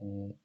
it.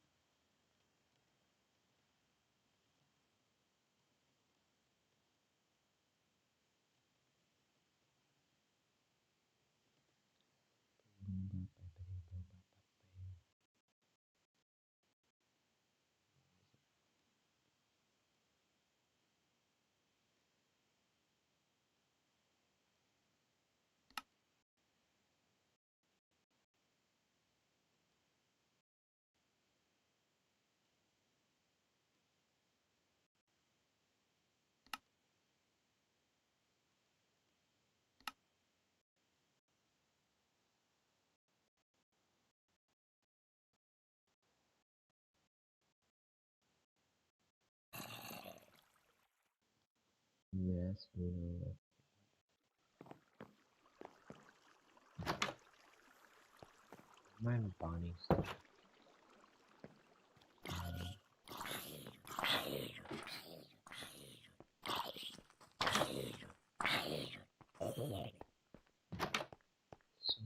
Yes, mind burning stuff. So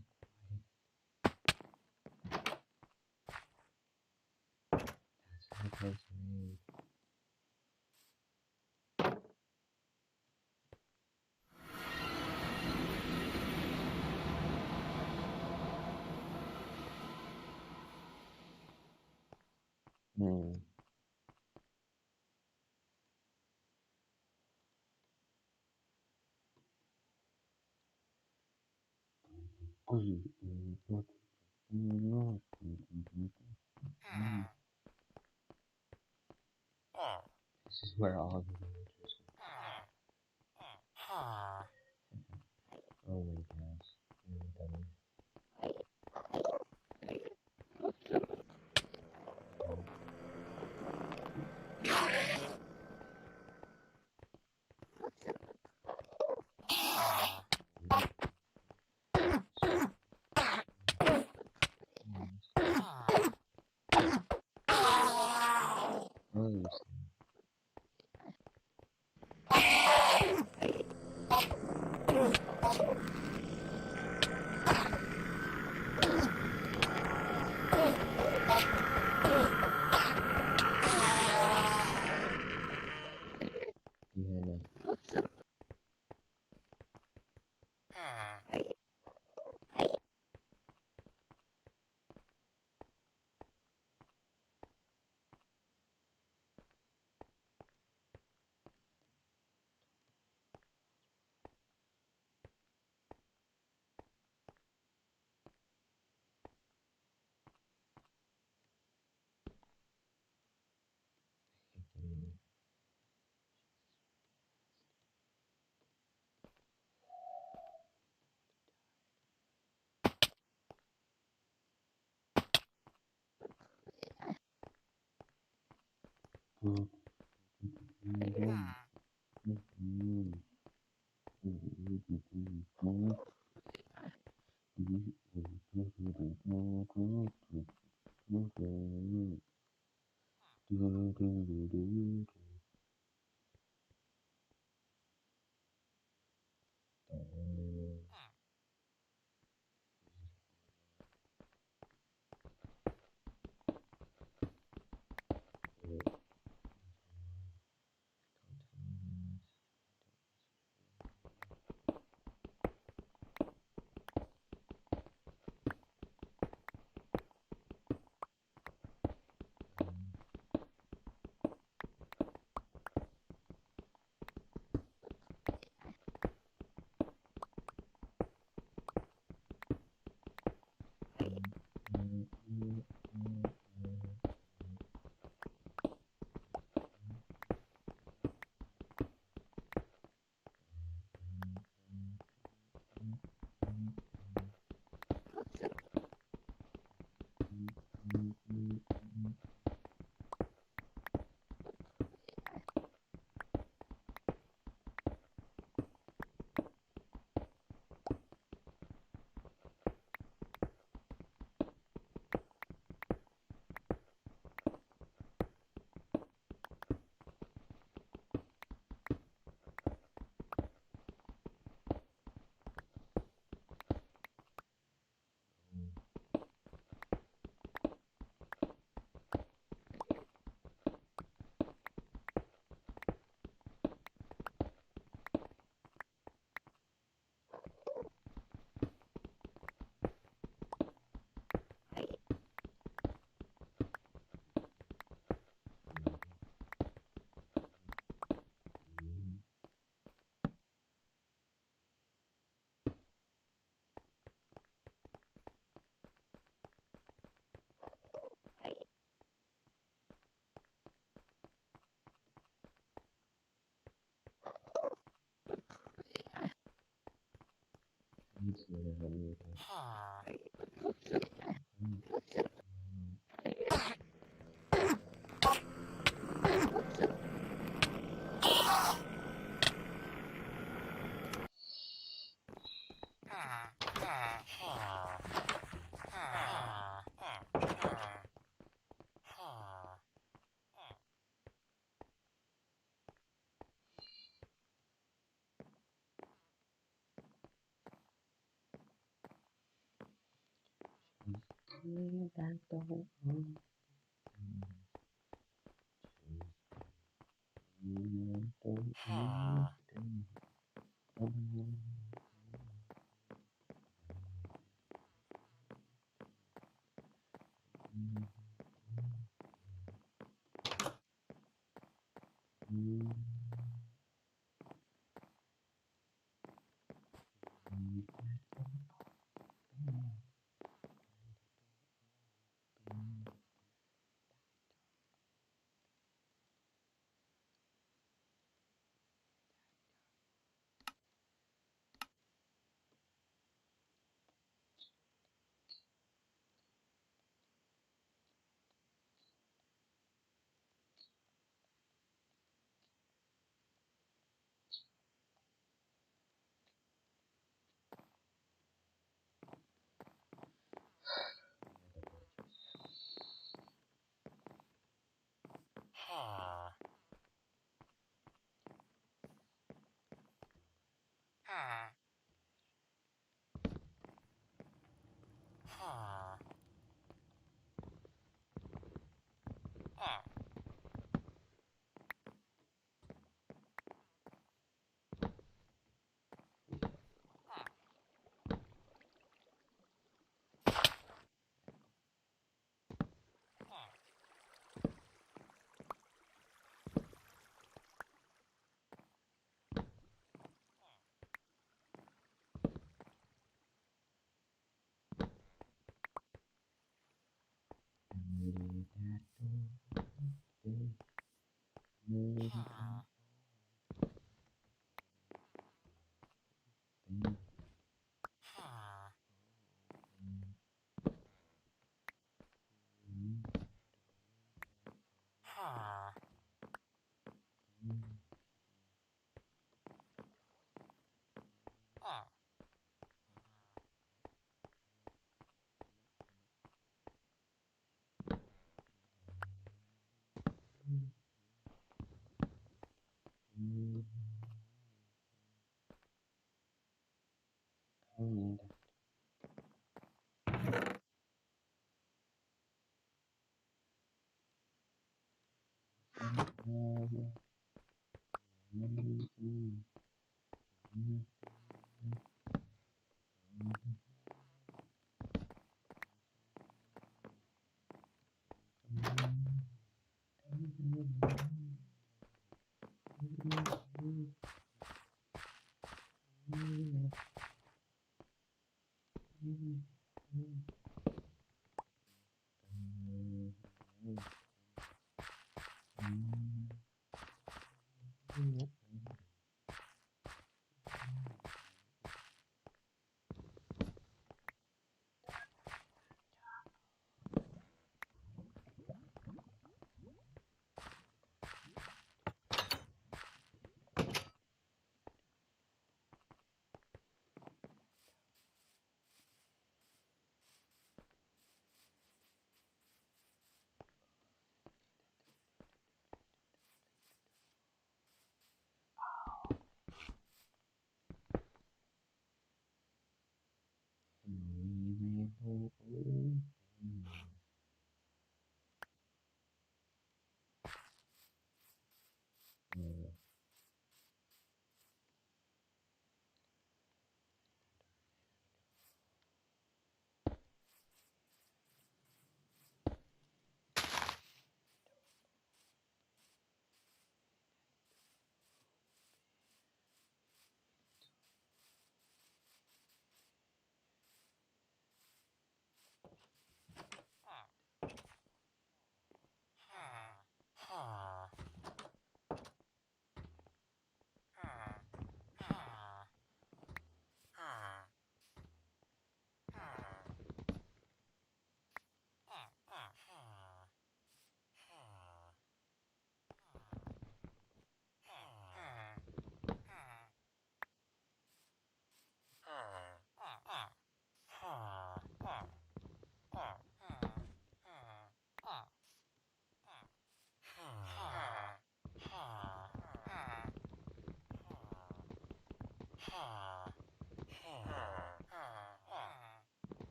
that's how close to me. This is where all the villagers are. Oh my gosh. Dummy. Oh, yeah,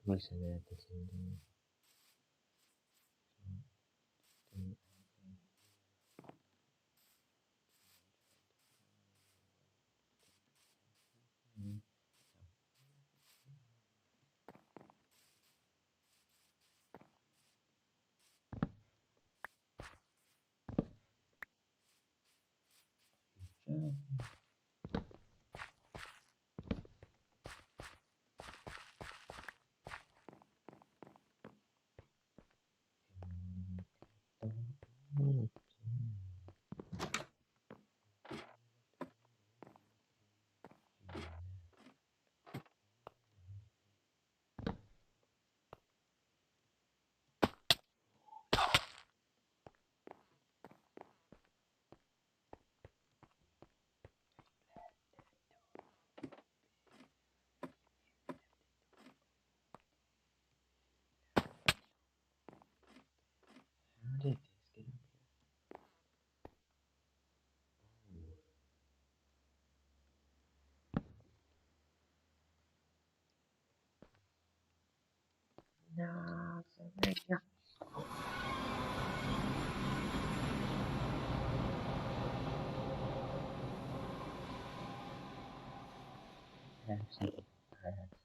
listen at the same time. How did this get up here? No, Samantha. I have some. I have some.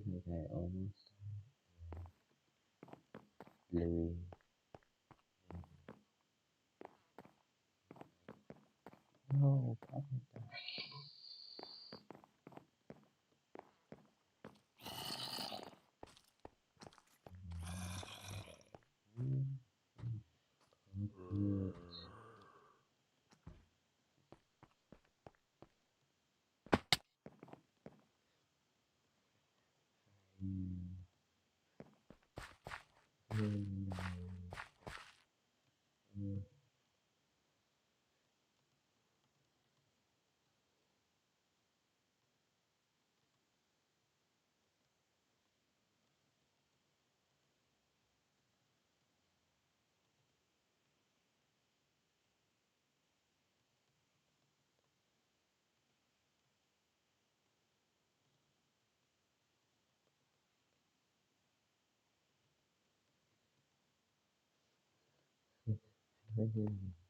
Like I almost Louis. No, probably not.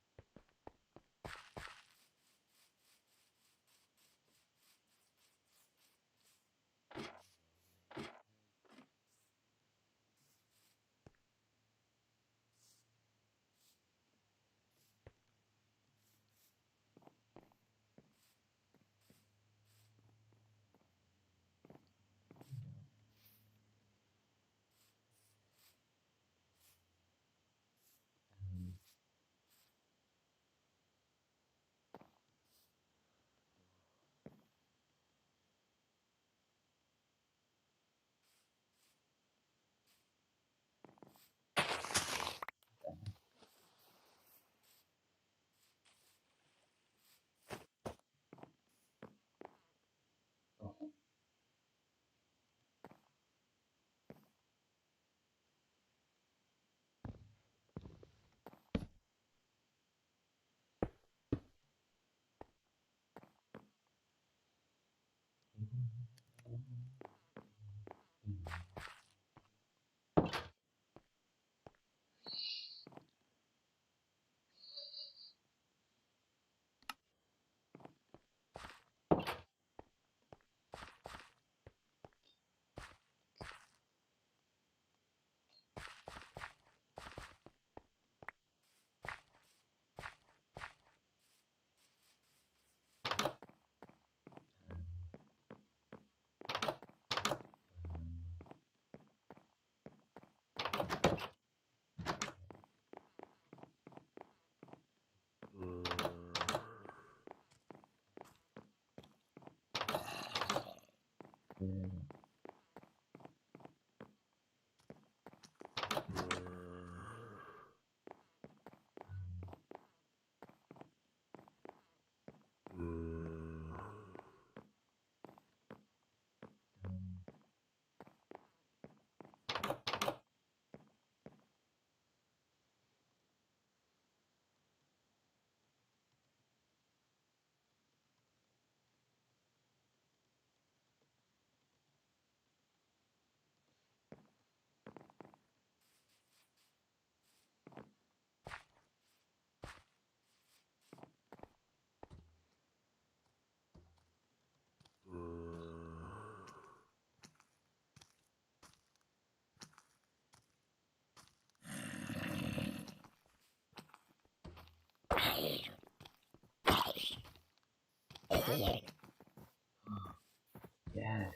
Yes.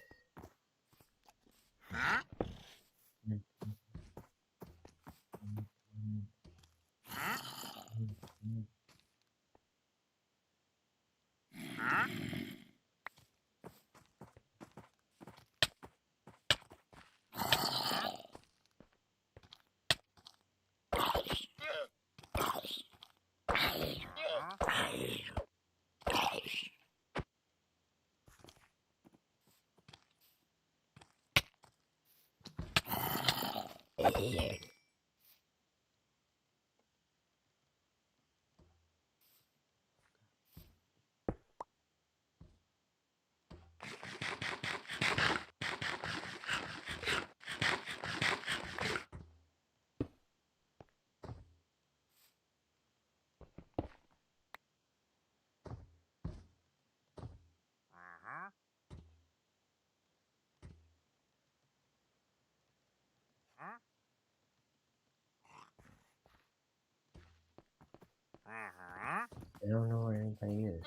I don't know where anybody is.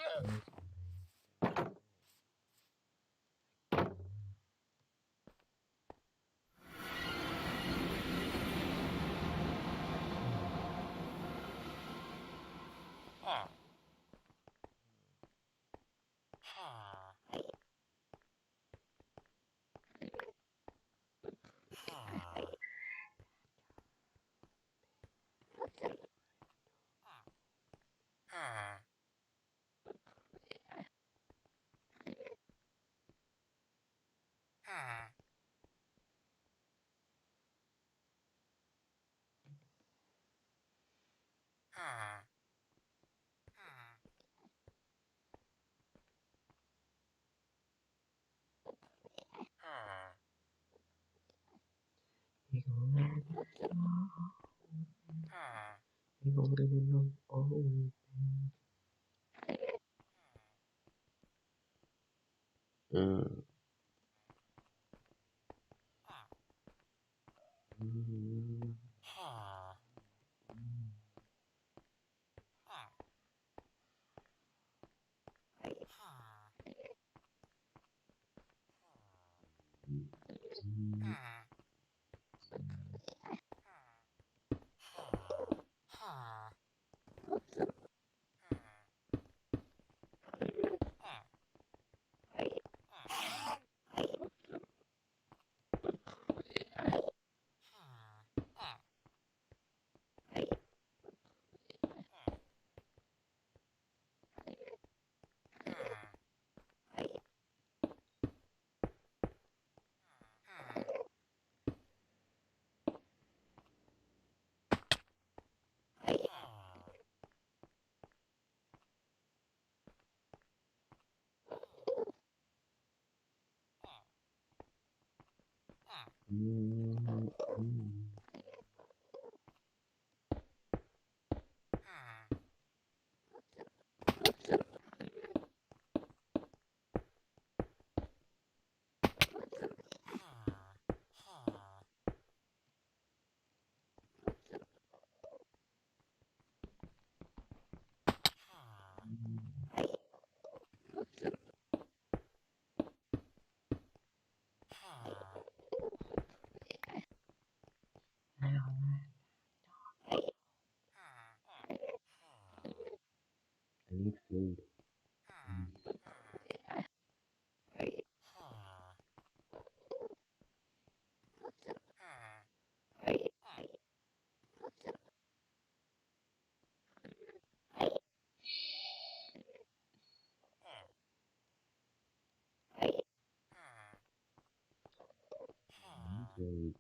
period.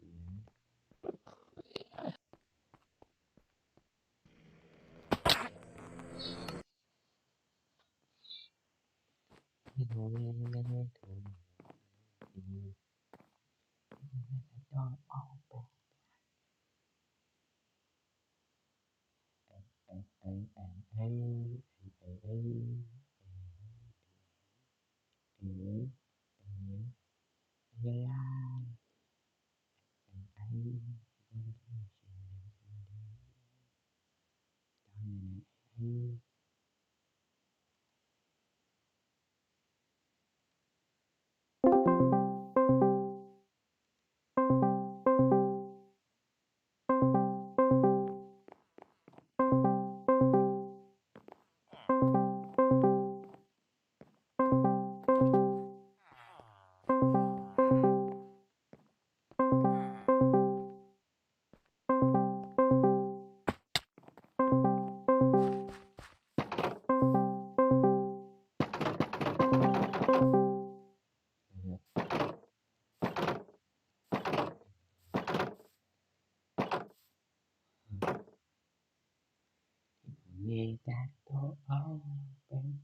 Nghe ta tổ open.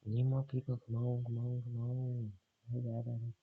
We need more people. Come on, come on, come on. Hey, Evan.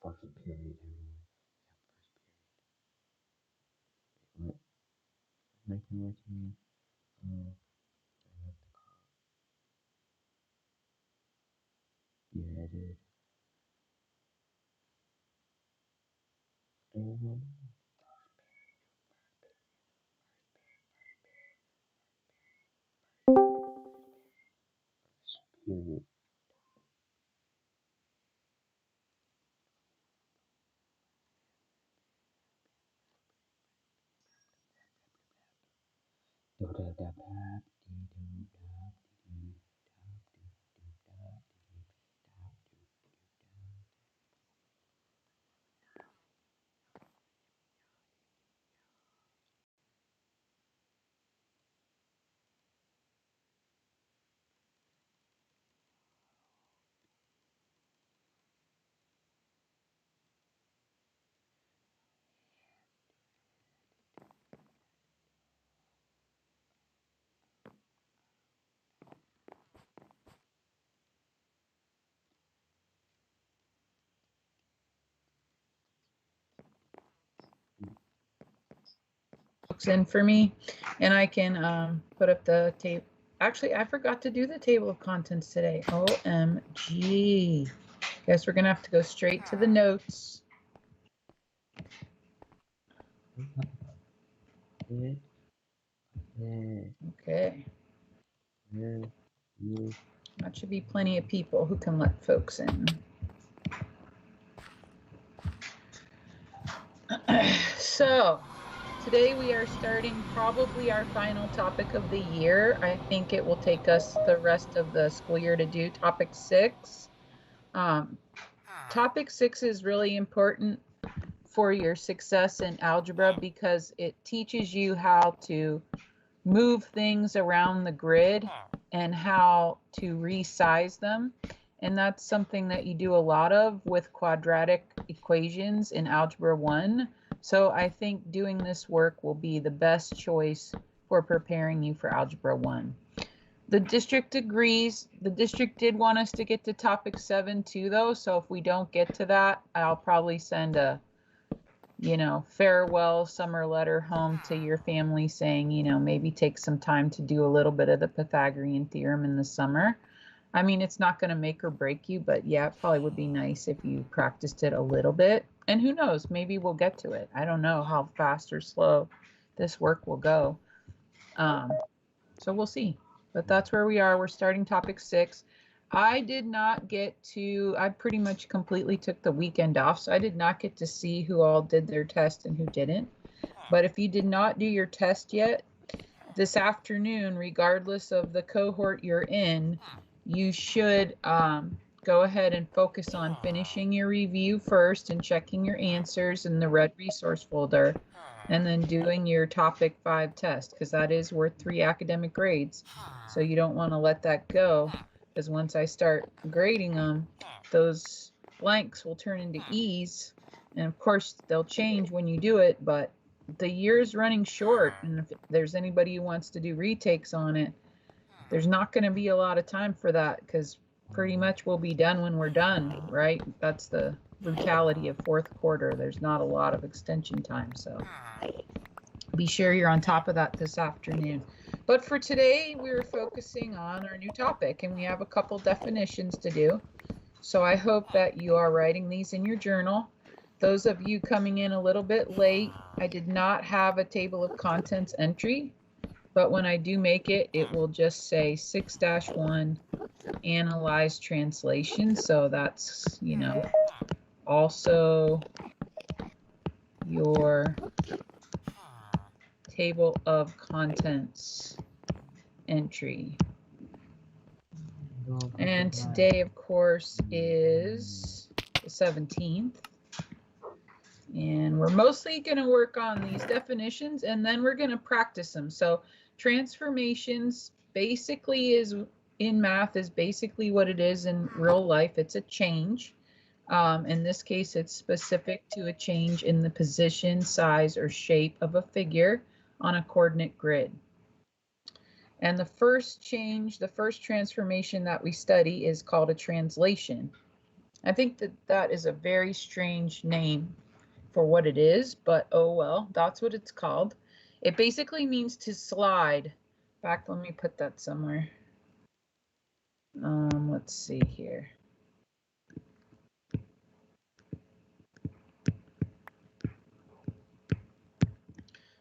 First period, everyone. What? Making what you mean? Oh, I left the call. Yeah, I did. Period. Do da da da dee doo da dee da doo doo da dee da doo doo da. folks in for me, and I can put up the table. Actually, I forgot to do the table of contents today. OMG. Guess we're going to have to go straight to the notes. Okay. That should be plenty of people who can let folks in. So, today we are starting probably our final topic of the year. I think it will take us the rest of the school year to do topic 6. Topic 6 is really important for your success in algebra because it teaches you how to move things around the grid and how to resize them. And that's something that you do a lot of with quadratic equations in Algebra 1. So I think doing this work will be the best choice for preparing you for Algebra 1. The district agrees. The district did want us to get to topic 7 too, though. So if we don't get to that, I'll probably send a, farewell summer letter home to your family saying, maybe take some time to do a little bit of the Pythagorean theorem in the summer. I mean, it's not going to make or break you, but yeah, it probably would be nice if you practiced it a little bit. And who knows, maybe we'll get to it. I don't know how fast or slow this work will go. So we'll see. But that's where we are. We're starting topic 6. I did not get to, I pretty much completely took the weekend off, so I did not get to see who all did their test and who didn't. But if you did not do your test yet, this afternoon, regardless of the cohort you're in, you should go ahead and focus on finishing your review first and checking your answers in the red resource folder, and then doing your topic 5 test, because that is worth 3 academic grades. So you don't want to let that go, because once I start grading them, those blanks will turn into E's, and of course they'll change when you do it, but the year's running short, and if there's anybody who wants to do retakes on it, there's not going to be a lot of time for that, because pretty much we'll be done when we're done, right? That's the brutality of 4th quarter. There's not a lot of extension time, so be sure you're on top of that this afternoon. But for today, we're focusing on our new topic, and we have a couple definitions to do. So I hope that you are writing these in your journal. Those of you coming in a little bit late, I did not have a table of contents entry, but when I do make it, it will just say 6-1, analyze translation. So that's, also your table of contents entry. And today, of course, is the 17th. And we're mostly going to work on these definitions, and then we're going to practice them. So transformations basically in math is basically what it is in real life. It's a change. In this case, it's specific to a change in the position, size, or shape of a figure on a coordinate grid. And the first change, the first transformation that we study is called a translation. I think that is a very strange name for what it is, but oh well, that's what it's called. It basically means to slide. In fact, let me put that somewhere. Let's see here.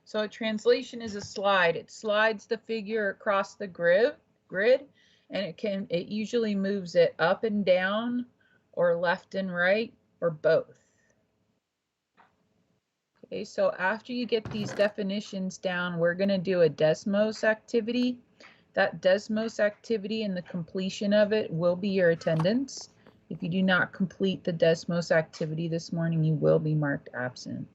So a translation is a slide. It slides the figure across the grid, and it usually moves it up and down, or left and right, or both. Okay, so after you get these definitions down, we're going to do a Desmos activity. That Desmos activity and the completion of it will be your attendance. If you do not complete the Desmos activity this morning, you will be marked absent.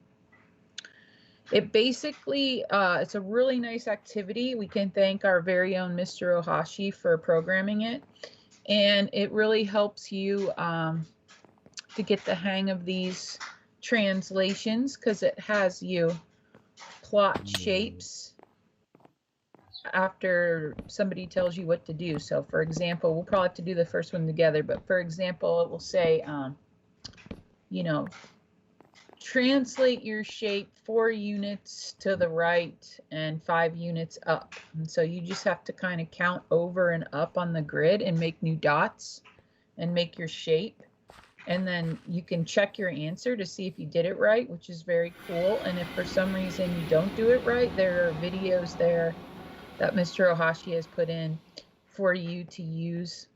It basically, it's a really nice activity. We can thank our very own Mr. Ohashi for programming it. And it really helps you to get the hang of these translations, because it has you plot shapes after somebody tells you what to do. So for example, we'll probably have to do the first one together, but for example, it will say, translate your shape 4 units to the right and 5 units up. And so you just have to kind of count over and up on the grid and make new dots and make your shape. And then you can check your answer to see if you did it right, which is very cool. And if for some reason you don't do it right, there are videos there that Mr. Ohashi has put in for you to use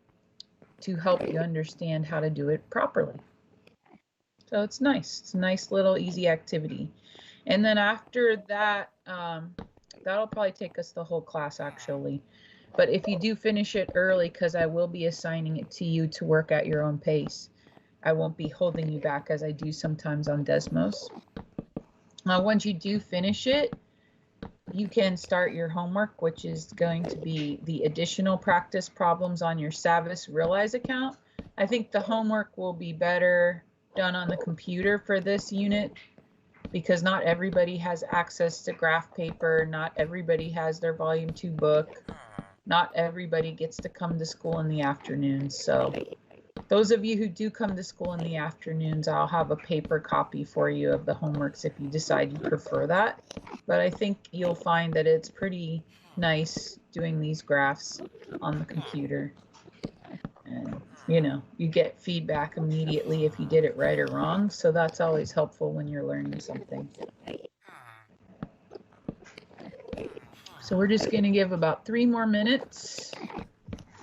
to help you understand how to do it properly. So it's nice. It's a nice little easy activity. And then after that, that'll probably take us the whole class actually. But if you do finish it early, because I will be assigning it to you to work at your own pace, I won't be holding you back as I do sometimes on Desmos. Once you do finish it, you can start your homework, which is going to be the additional practice problems on your Savvis Realize account. I think the homework will be better done on the computer for this unit because not everybody has access to graph paper. Not everybody has their volume 2 book. Not everybody gets to come to school in the afternoons. So those of you who do come to school in the afternoons, I'll have a paper copy for you of the homeworks if you decide you prefer that. But I think you'll find that it's pretty nice doing these graphs on the computer. And, you know, you get feedback immediately if you did it right or wrong. So that's always helpful when you're learning something. So we're just going to give about 3 more minutes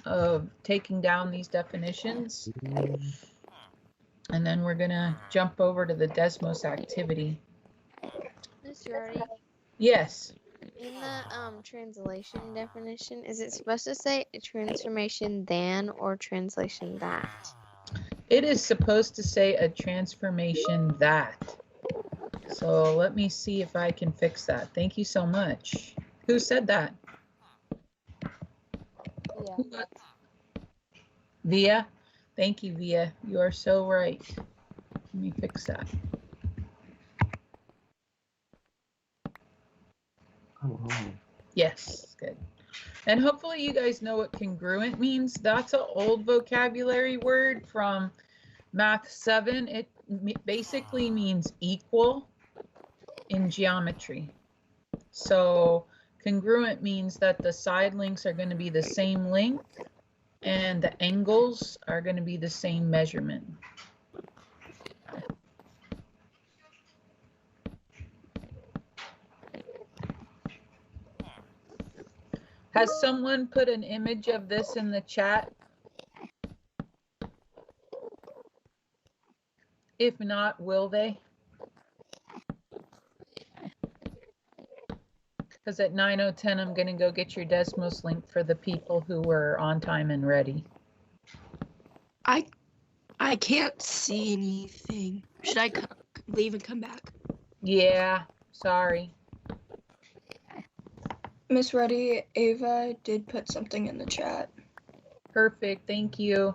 of taking down these definitions. And then we're going to jump over to the Desmos activity. Miss Jordy, Yes. in the translation definition, is it supposed to say a transformation than or translation that? It is supposed to say a transformation that. So let me see if I can fix that. Thank you so much. Who said that? Yeah. Via? Thank you, Via. You are so right. Let me fix that. Come on. Yes, good. And hopefully you guys know what congruent means. That's an old vocabulary word from Math 7. It basically means equal in geometry. So congruent means that the side lengths are going to be the same length and the angles are going to be the same measurement. Has someone put an image of this in the chat? If not, will they? Because at 9:10, I'm going to go get your Desmos link for the people who were on time and ready. I can't see anything. Should I leave and come back? Yeah, sorry. Miss Reddy, Ava did put something in the chat. Perfect, thank you.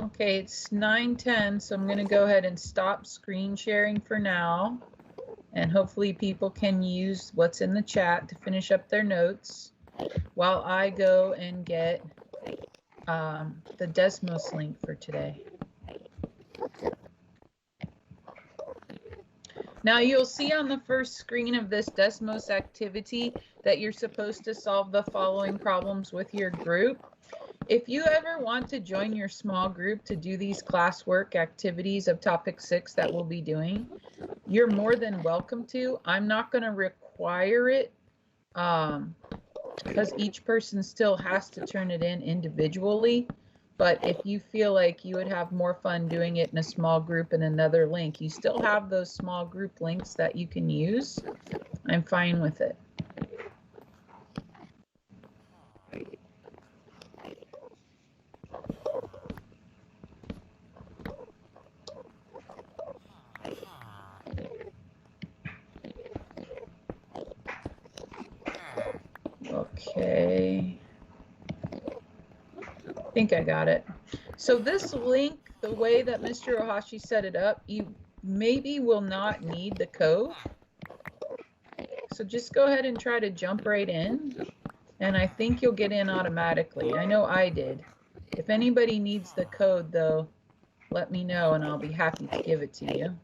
Okay, it's 9:10, so I'm going to go ahead and stop screen sharing for now. And hopefully people can use what's in the chat to finish up their notes while I go and get the Desmos link for today. Now you'll see on the first screen of this Desmos activity that you're supposed to solve the following problems with your group. If you ever want to join your small group to do these classwork activities of topic 6 that we'll be doing, you're more than welcome to. I'm not going to require it because each person still has to turn it in individually. But if you feel like you would have more fun doing it in a small group and another link, you still have those small group links that you can use. I'm fine with it. Okay. I think I got it. So this link the way that Mr. Ohashi set it up, you maybe will not need the code. So just go ahead and try to jump right in. And I think you'll get in automatically. I know I did. If anybody needs the code though, let me know and I'll be happy to give it to you.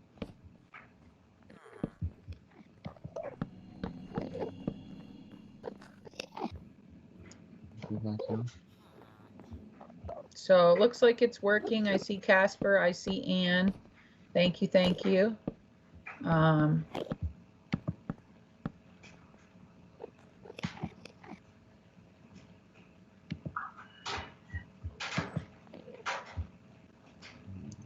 So it looks like it's working. I see Casper, I see Anne. Thank you, thank you.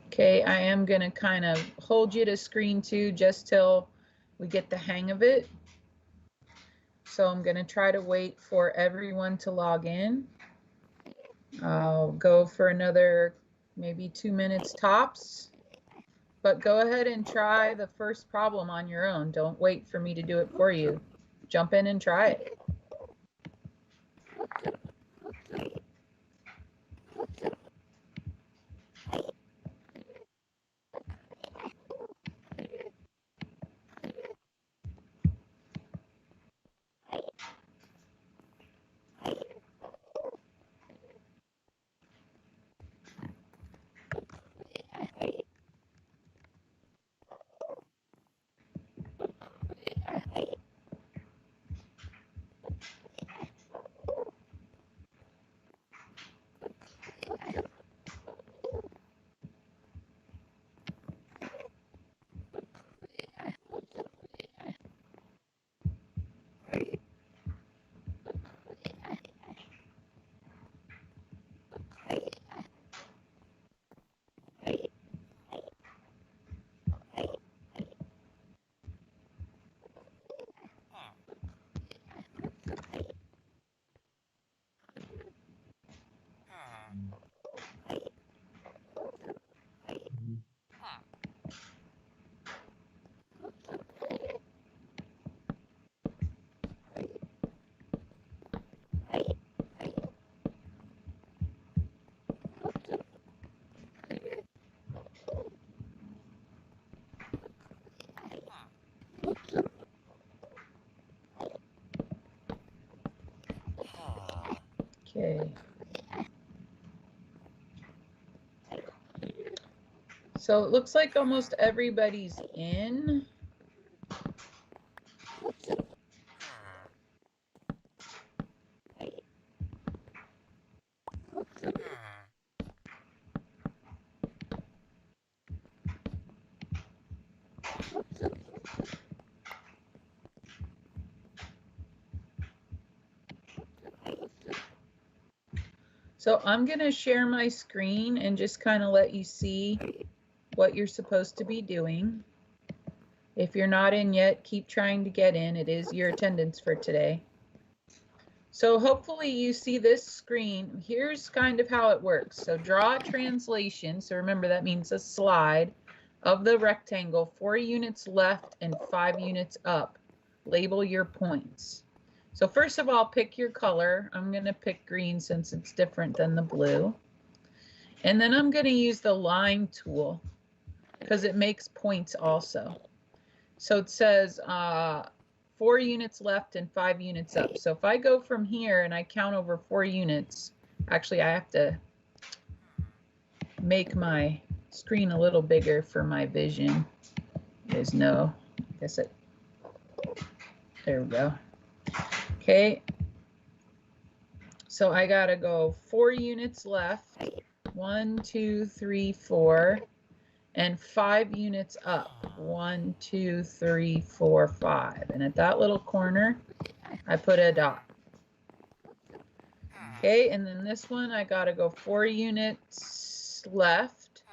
Okay, I am gonna kind of hold you to screen 2 just till we get the hang of it. So I'm gonna try to wait for everyone to log in. I'll go for another maybe 2 minutes tops, but go ahead and try the first problem on your own. Don't wait for me to do it for you. Jump in and try it. Okay. So it looks like almost everybody's in. So I'm going to share my screen and just kind of let you see what you're supposed to be doing. If you're not in yet, keep trying to get in. It is your attendance for today. So hopefully you see this screen. Here's kind of how it works. So draw a translation. So remember that means a slide of the rectangle, 4 units left and 5 units up. Label your points. So first of all, pick your color. I'm going to pick green since it's different than the blue. And then I'm going to use the line tool because it makes points also. So it says 4 units left and 5 units up. So if I go from here and I count over 4 units, actually I have to make my screen a little bigger for my vision. There's no, I guess it, there we go. Okay, so I gotta go 4 units left, 1, 2, 3, 4, and 5 units up, 1, 2, 3, 4, 5. And at that little corner, I put a dot. Okay, and then this one, I gotta go 4 units left,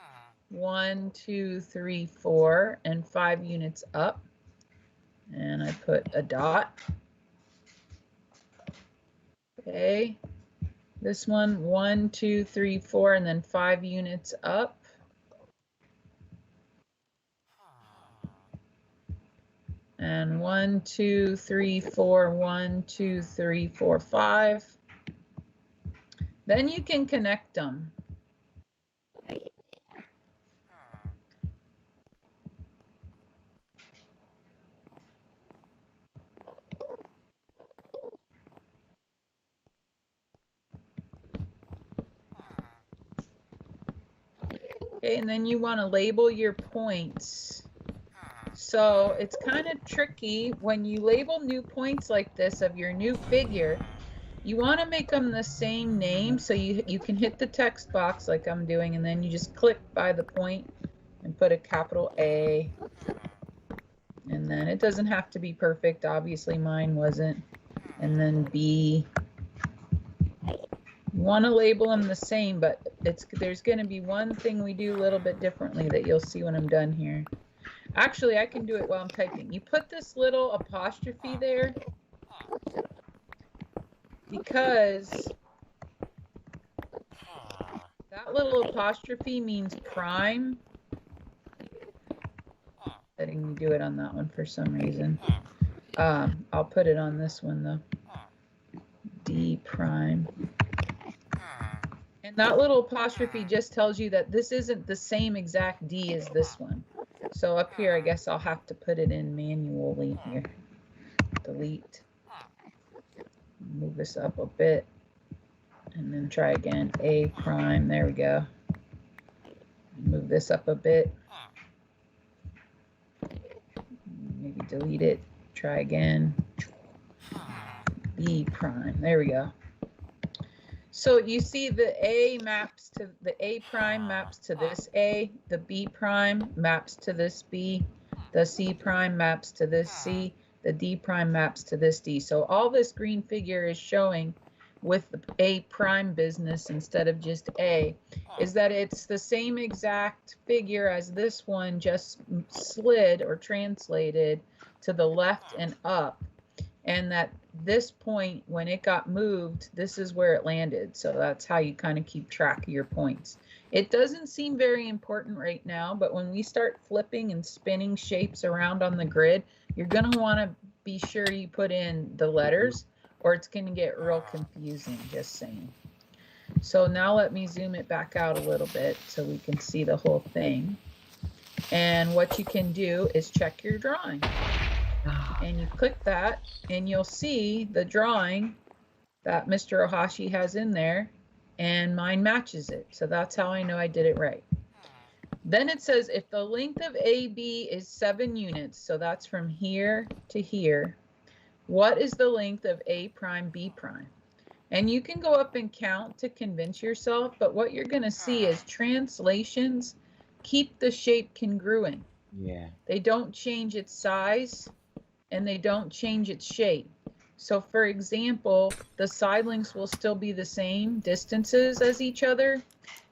1, 2, 3, 4, and 5 units up. And I put a dot. Okay, this one, 1, 2, 3, 4, and then 5 units up. And 1, 2, 3, 4, 1, 2, 3, 4, 5. Then you can connect them. Okay, and then you want to label your points. So it's kind of tricky when you label new points like this of your new figure. You want to make them the same name, so you can hit the text box like I'm doing, and then you just click by the point and put a capital A. And then it doesn't have to be perfect. Obviously mine wasn't. And then B. You want to label them the same, but there's going to be one thing we do a little bit differently that you'll see when I'm done here. Actually, I can do it while I'm typing. You put this little apostrophe there because that little apostrophe means prime. Letting me do it on that one for some reason. I'll put it on this one though. D prime. And that little apostrophe just tells you that this isn't the same exact D as this one. So up here, I guess I'll have to put it in manually here. Delete. Move this up a bit. And then try again. A prime. There we go. Move this up a bit. Maybe delete it. Try again. B prime. There we go. So you see the A maps to the A prime maps to this A, the B prime maps to this B, the C prime maps to this C, the D prime maps to this D. So all this green figure is showing with the A prime business instead of just A is that it's the same exact figure as this one, just slid or translated to the left and up. And that this point, when it got moved, this is where it landed. So that's how you kind of keep track of your points. It doesn't seem very important right now, but when we start flipping and spinning shapes around on the grid, you're going to want to be sure you put in the letters or it's going to get real confusing, just saying. So now let me zoom it back out a little bit so we can see the whole thing. And what you can do is check your drawing. And you click that and you'll see the drawing that Mr. Ohashi has in there and mine matches it. So that's how I know I did it right. Then it says if the length of AB is 7 units, so that's from here to here, what is the length of A prime B prime? And you can go up and count to convince yourself, but what you're going to see is translations keep the shape congruent. Yeah. They don't change its size and they don't change its shape. So for example, the side links will still be the same distances as each other,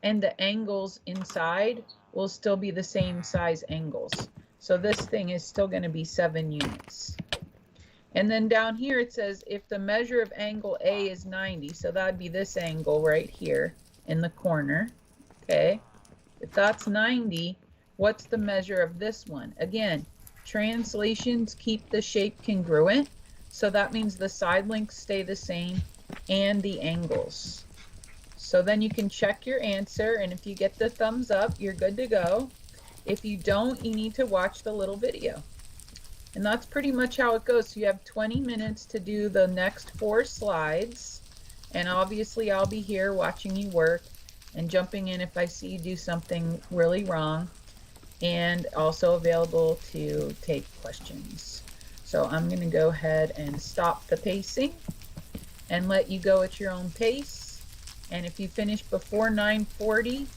and the angles inside will still be the same size angles. So this thing is still going to be 7 units. And then down here it says if the measure of angle A is 90, so that'd be this angle right here in the corner, okay? If that's 90, what's the measure of this one? Again, translations keep the shape congruent, so that means the side links stay the same and the angles. So then you can check your answer, and if you get the thumbs up, you're good to go. If you don't, you need to watch the little video. And that's pretty much how it goes. So you have 20 minutes to do the next 4 slides, and obviously I'll be here watching you work and jumping in if I see you do something really wrong, and also available to take questions. So I'm going to go ahead and stop the pacing and let you go at your own pace. And if you finish before 9:40,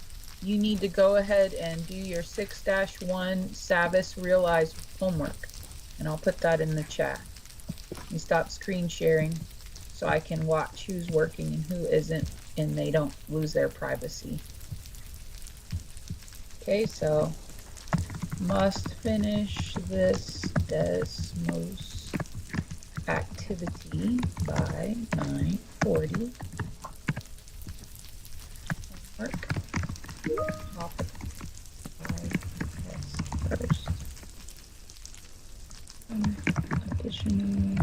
you need to go ahead and do your 6-1 Savas Realize homework. And I'll put that in the chat. You stop screen sharing so I can watch who's working and who isn't, and they don't lose their privacy. Okay, so must finish this Desmos activity by 9:40. Homework. Topic by test first. Additional.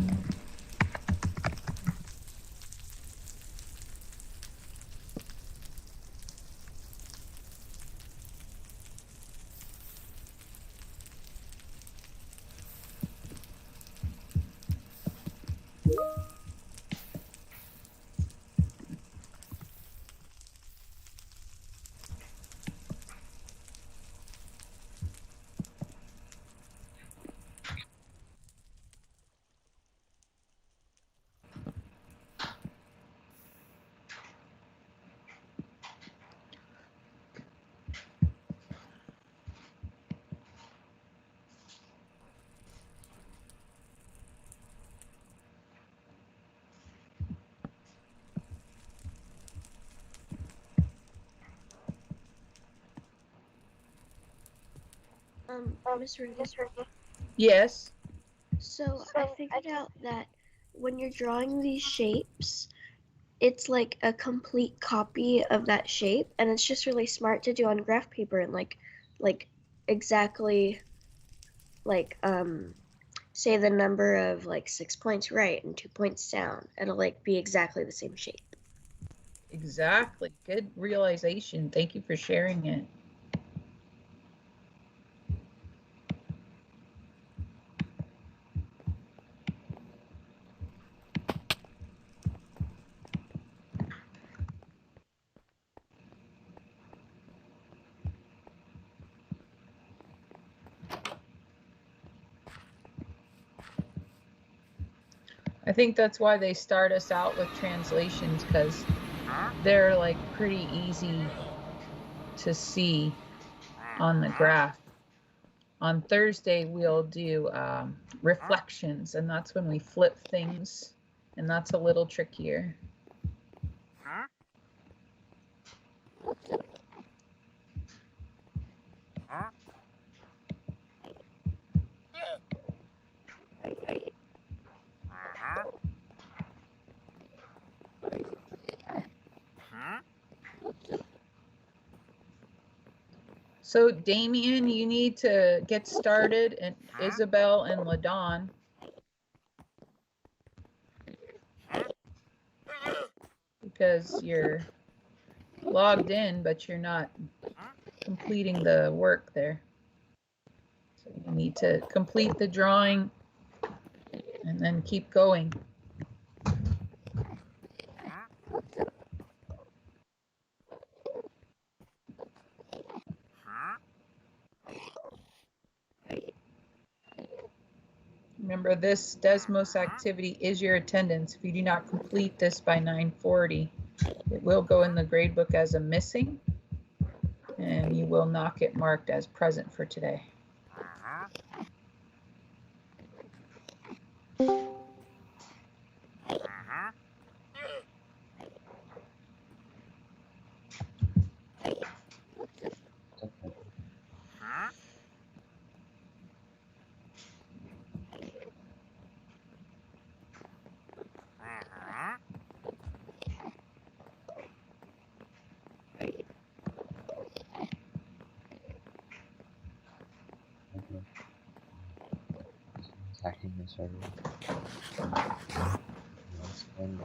Miss Ruby. Yes. So I figured out that when you're drawing these shapes, it's like a complete copy of that shape, and it's just really smart to do on graph paper and like exactly like say the number of like 6 points right and 2 points down. It'll like be exactly the same shape. Exactly. Good realization. Thank you for sharing it. I think that's why they start us out with translations, because they're like pretty easy to see on the graph. On Thursday, we'll do reflections, and that's when we flip things, and that's a little trickier. So Damien, you need to get started, and Isabel and LaDawn. Because you're logged in, but you're not completing the work there. So you need to complete the drawing and then keep going. Remember, this Desmos activity is your attendance. If you do not complete this by 9:40, it will go in the gradebook as a missing, and you will not get marked as present for today. Attacking the server. Yes, and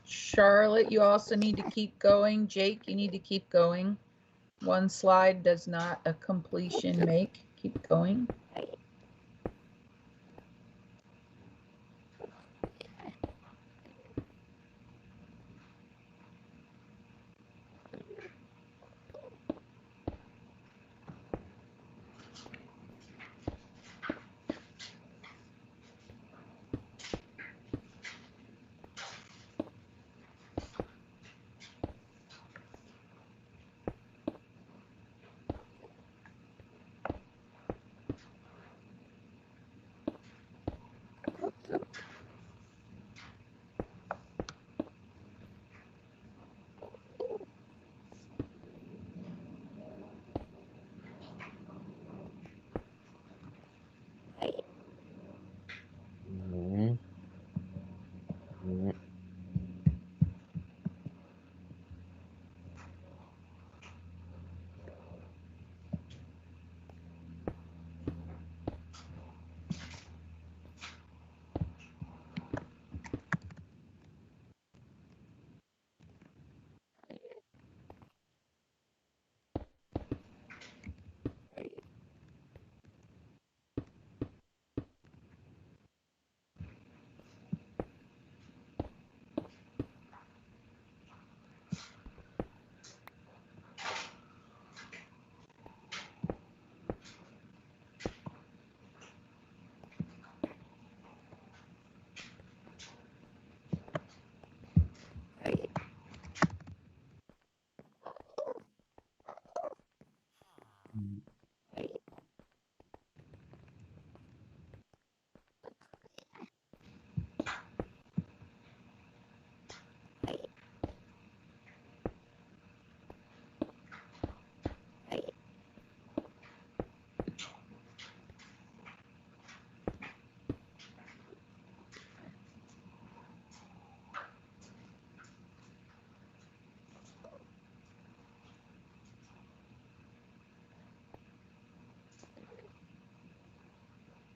Charlotte, you also need to keep going. Jake, you need to keep going. One slide does not a completion make. Keep going.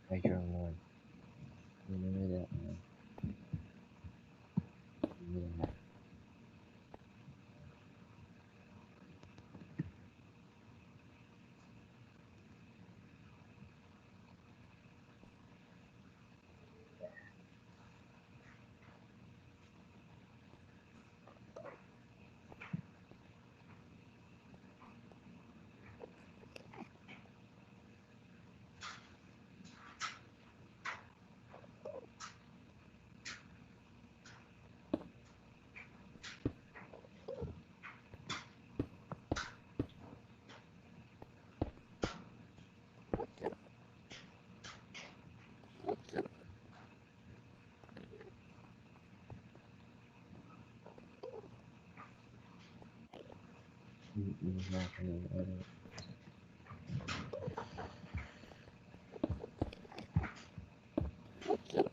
Praise your Lord. Remember that, man. Remember that. You're not gonna let it. Okay.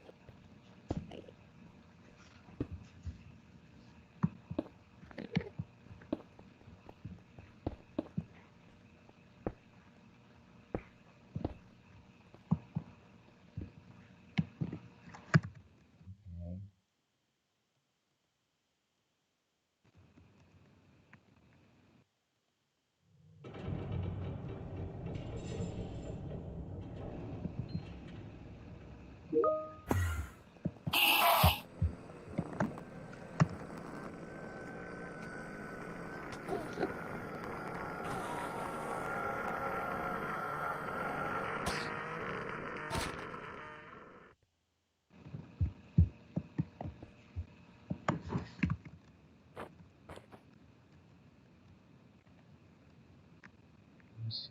Let's see.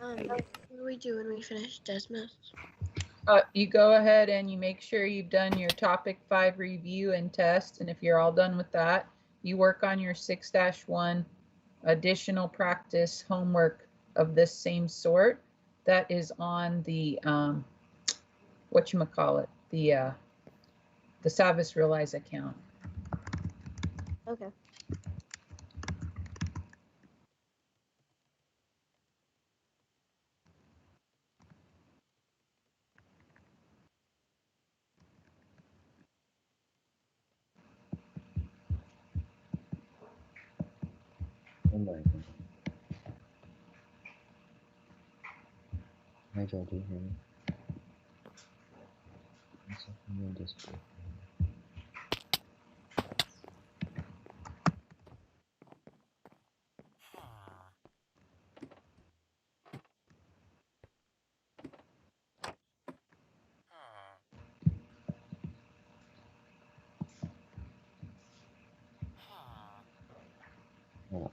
What do we do when we finish Desmos? You go ahead and you make sure you've done your topic 5 review and test. And if you're all done with that, you work on your 6-1 additional practice homework of this same sort. That is on the, whatchamacallit, the Savvis Realize account. Okay. Oh my god. Nigel, do you hear me? You'll just be yeah.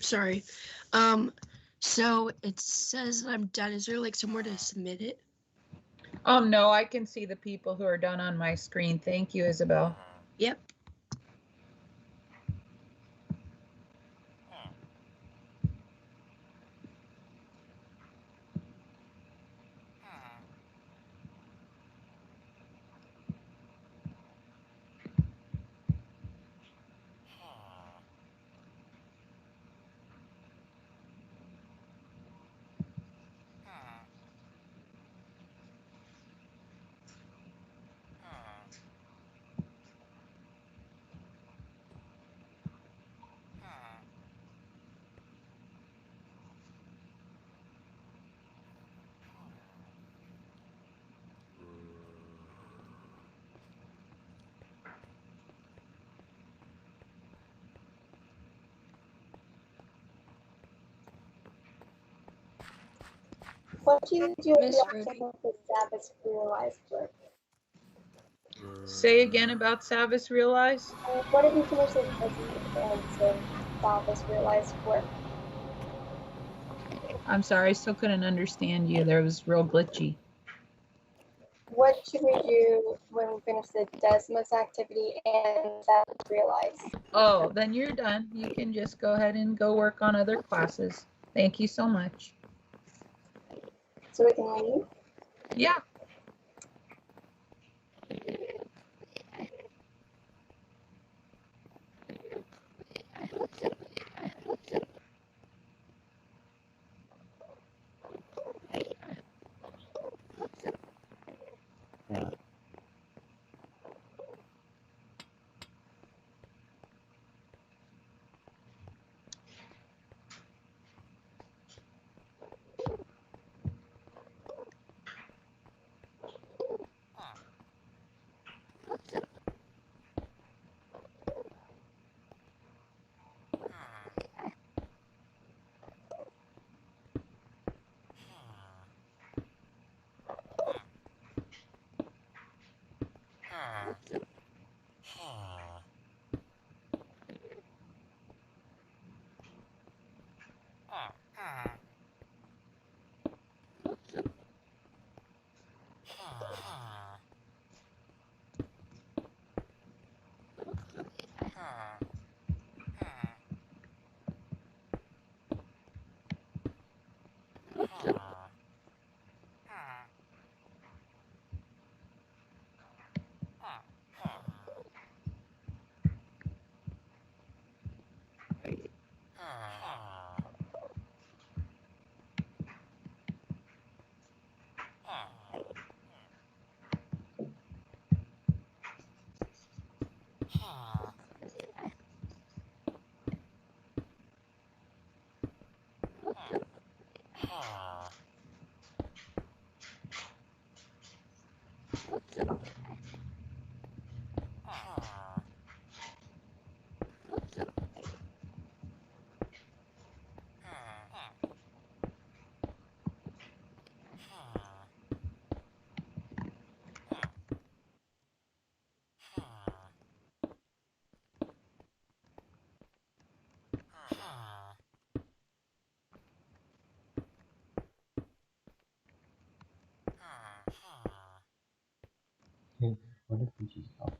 Sorry. So it says that I'm done. Is there like somewhere to submit it? No, I can see the people who are done on my screen. Thank you, Isabel. Yep. What do you do if Miss you have to Ruby. have the Sabbath realized work? Say again about Savas Realize. What if you finish the Desi and Sabbath realized work? I'm sorry, I still couldn't understand you. There was real glitchy. What should we do when we finish the Desmos activity and Sabbath realize? Oh, then you're done. You can just go ahead and go work on other classes. Thank you so much. So we can leave? Yeah. Yeah. What if we just stop?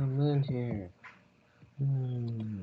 the moon's here. Hmm.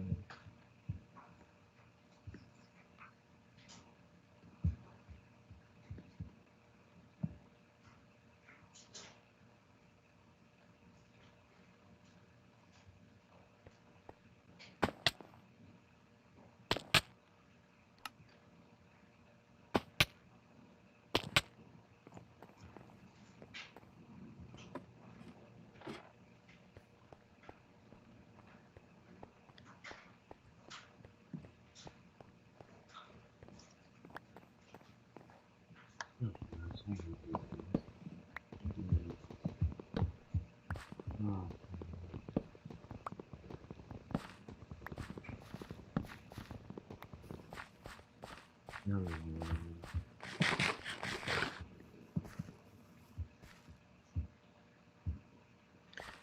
Oh.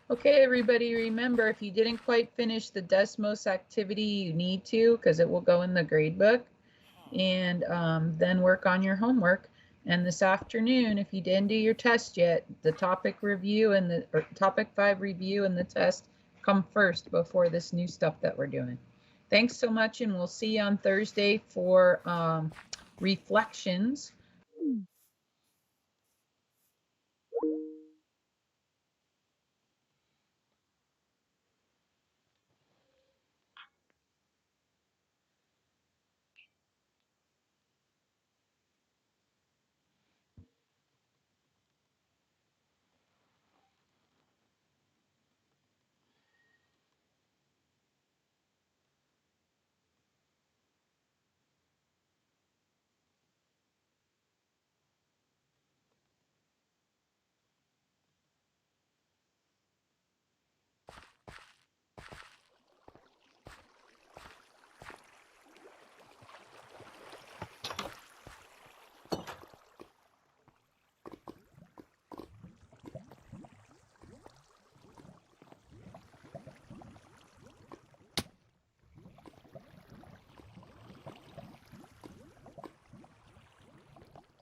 Okay, everybody, remember, if you didn't quite finish the Desmos activity, you need to, because it will go in the grade book, and then work on your homework. And this afternoon, if you didn't do your test yet, the topic review and the topic 5 review and the test come first before this new stuff that we're doing. Thanks so much, and we'll see you on Thursday for reflections.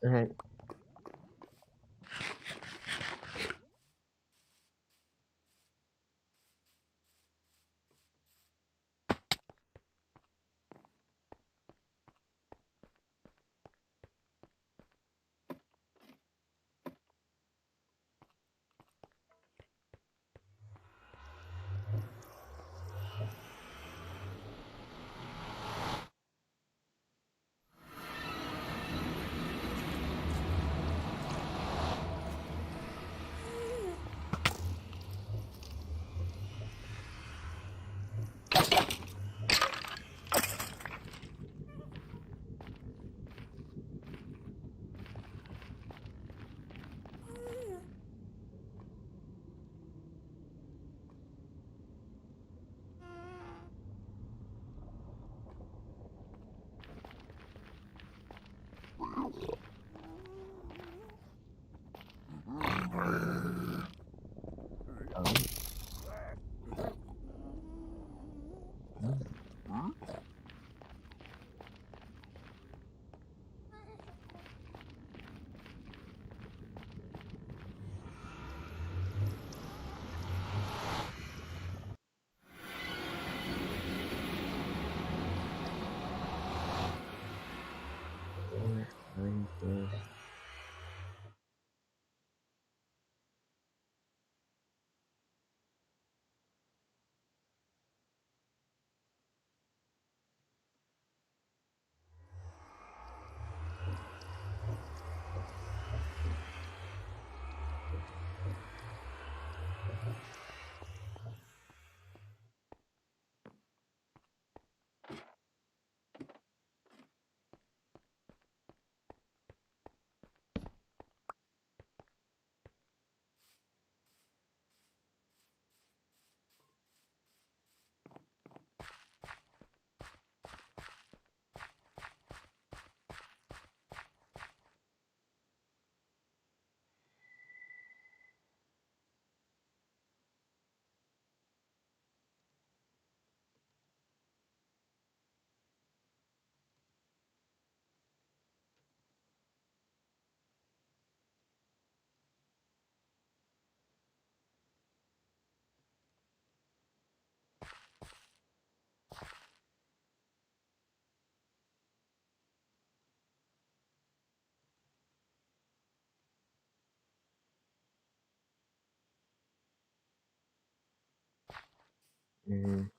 All right. Mm.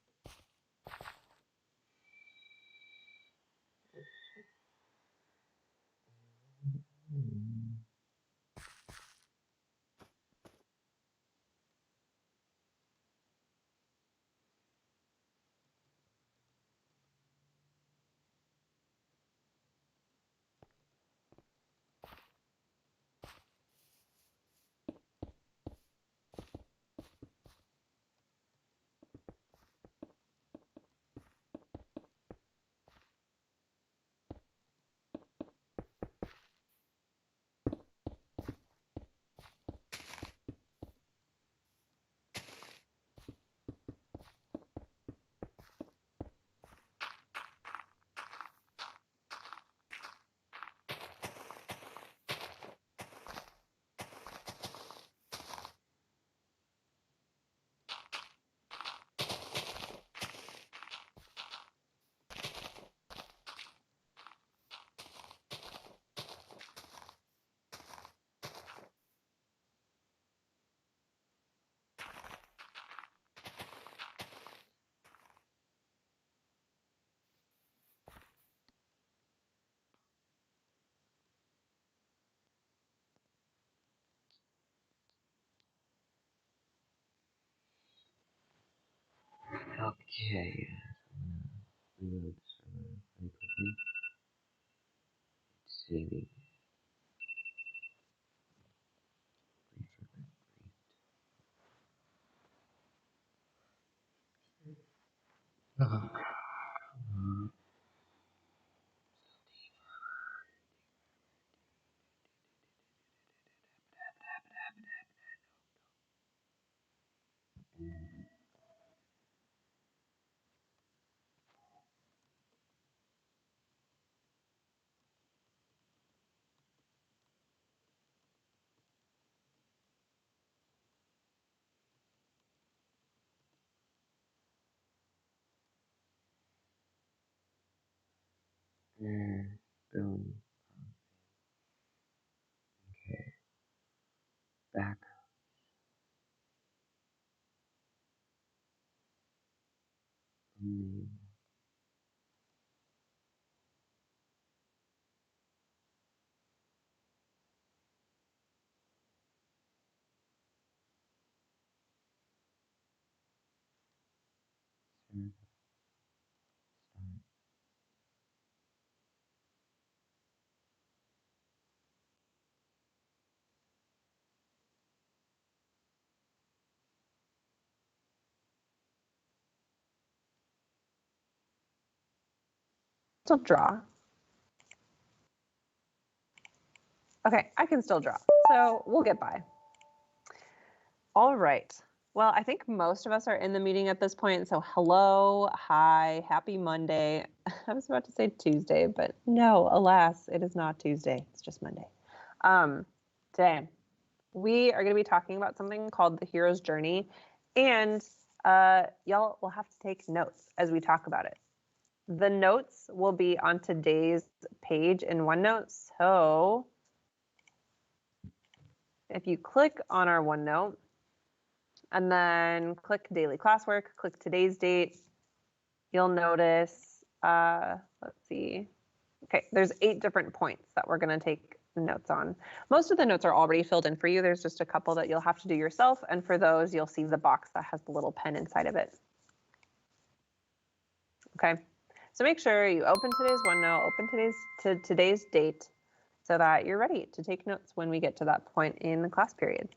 Okay. Reload the server very quickly. Saving. Boom. Okay. Back. Mm. Server. Start. Still draw. Okay, I can still draw. So we'll get by. All right. Well, I think most of us are in the meeting at this point. So hello, hi, happy Monday. I was about to say Tuesday, but no, alas, it is not Tuesday. It's just Monday. Today, we are going to be talking about something called the hero's journey. And y'all will have to take notes as we talk about it. The notes will be on today's page in OneNote. So if you click on our OneNote and then click daily classwork, click today's date, you'll notice, let's see. Okay, there's 8 different points that we're going to take notes on. Most of the notes are already filled in for you. There's just a couple that you'll have to do yourself. And for those, you'll see the box that has the little pen inside of it. Okay, so make sure you open today's OneNote, open today's date so that you're ready to take notes when we get to that point in the class period.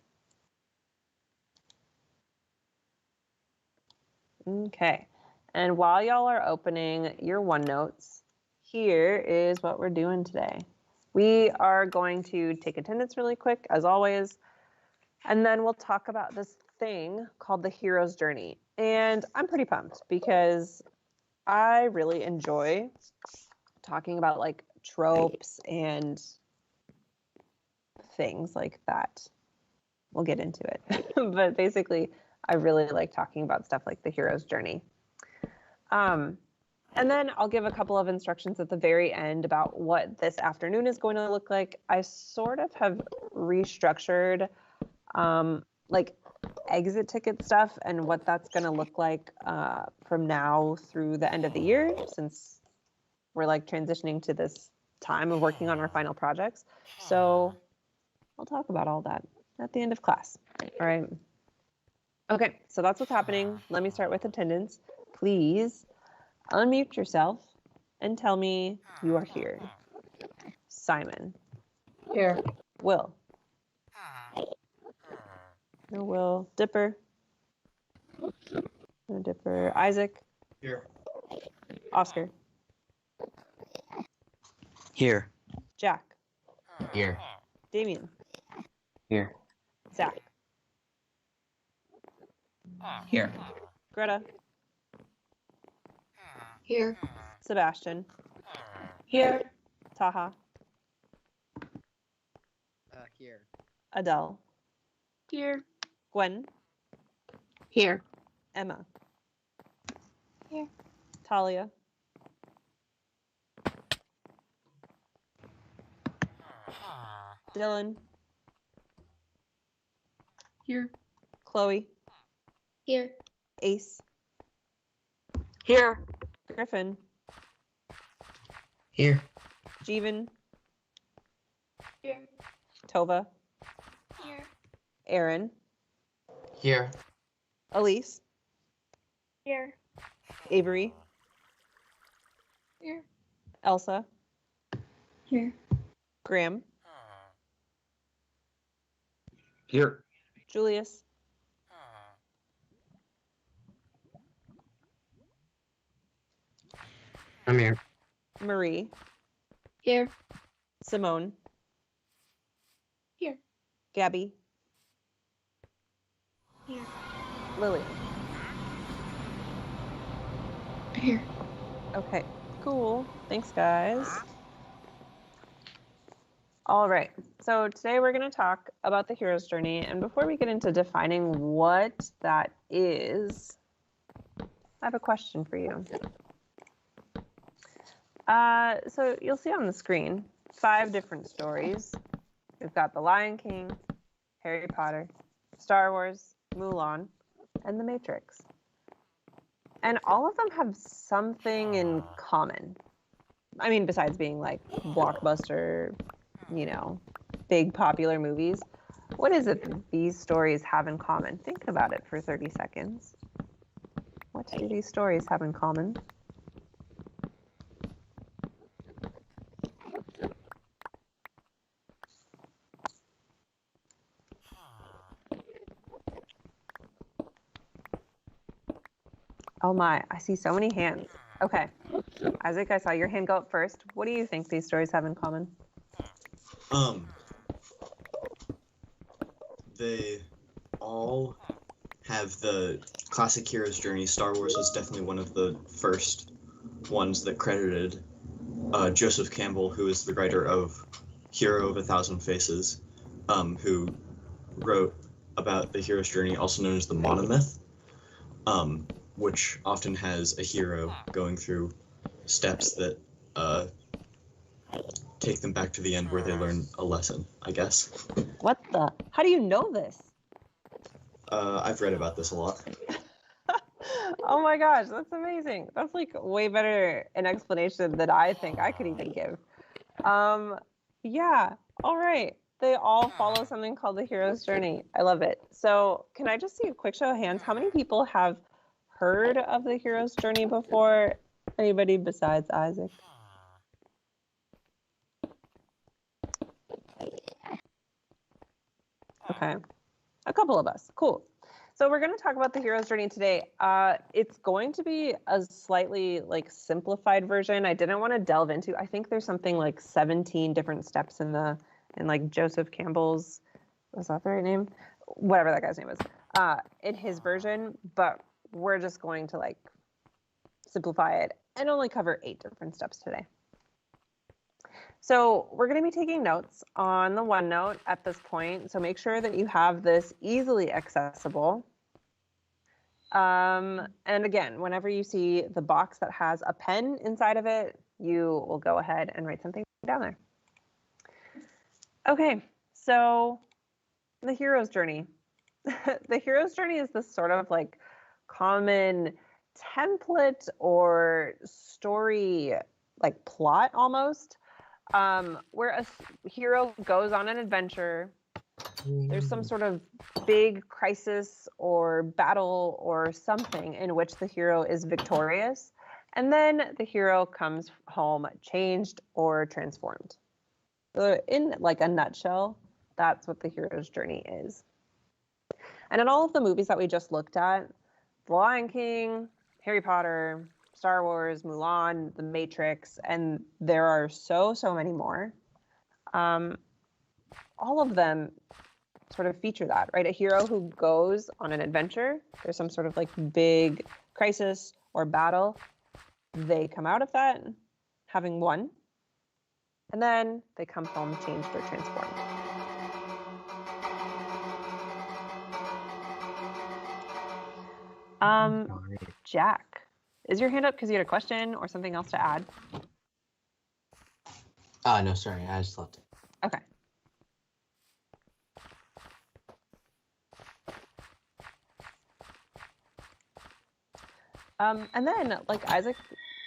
Okay, and while y'all are opening your OneNotes, here is what we're doing today. We are going to take attendance really quick, as always, and then we'll talk about this thing called the hero's journey. And I'm pretty pumped because I really enjoy talking about like tropes and things like that. We'll get into it. But basically, I really like talking about stuff like the hero's journey. And then I'll give a couple of instructions at the very end about what this afternoon is going to look like. I sort of have restructured like exit ticket stuff and what that's going to look like from now through the end of the year, since we're like transitioning to this time of working on our final projects. So I'll talk about all that at the end of class. All right. Okay, so that's what's happening. Let me start with attendance. Please unmute yourself and tell me you are here. Simon. Here. Will. No Will. Dipper. No Dipper. Isaac. Here. Oscar. Here. Jack. Here. Damien. Here. Zach. Here. Greta. Here. Sebastian. Here. Taha. Here. Adele. Here. Gwen. Here. Emma. Here. Talia. Dylan. Here. Chloe. Here. Ace. Here. Griffin. Here. Jeevan. Here. Tova. Here. Aaron. Here. Elise. Here. Avery. Here. Elsa. Here. Graham. Here. Julius. I'm here. Marie. Here. Simone. Here. Gabby. Here. Lily. Here. Okay, cool. Thanks, guys. All right, so today we're going to talk about the hero's journey. And before we get into defining what that is, I have a question for you. So you'll see on the screen 5 different stories. We've got The Lion King, Harry Potter, Star Wars, Mulan, and The Matrix. And all of them have something in common. I mean, besides being like blockbuster, you know, big popular movies. What is it that these stories have in common? Think about it for 30 seconds. What do these stories have in common? Oh my, I see so many hands. Okay, Isaac, I saw your hand go up first. What do you think these stories have in common? They all have the classic hero's journey. Star Wars was definitely one of the first ones that credited Joseph Campbell, who is the writer of Hero of a Thousand Faces, who wrote about the hero's journey, also known as the monomyth, which often has a hero going through steps that take them back to the end where they learn a lesson, I guess. What the? How do you know this? I've read about this a lot. Oh my gosh, that's amazing. That's like way better an explanation than I think I could even give. Yeah, all right. They all follow something called the hero's journey. I love it. So can I just see a quick show of hands? How many people have heard of the hero's journey before? Anybody besides Isaac? Okay, a couple of us. Cool. So we're going to talk about the hero's journey today. It's going to be a slightly like simplified version. I didn't want to delve into. I think there's something like 17 different steps in like Joseph Campbell's. Was that the right name? Whatever that guy's name is. In his version, but we're just going to like simplify it and only cover 8 different steps today. So we're going to be taking notes on the OneNote at this point. So make sure that you have this easily accessible. And again, whenever you see the box that has a pen inside of it, you will go ahead and write something down there. Okay, so the hero's journey. the hero's journey is this sort of like common template or story, like plot almost, where a hero goes on an adventure. There's some sort of big crisis or battle or something in which the hero is victorious, and then the hero comes home changed or transformed. So in like a nutshell, that's what the hero's journey is. And in all of the movies that we just looked at, The Lion King, Harry Potter, Star Wars, Mulan, The Matrix, and there are so many more. All of them sort of feature that, right? A hero who goes on an adventure, there's some sort of like big crisis or battle. They come out of that having won, and then they come home changed or transformed. Jack, is your hand up because you had a question or something else to add? No, sorry, I just left it. Okay. And then, like Isaac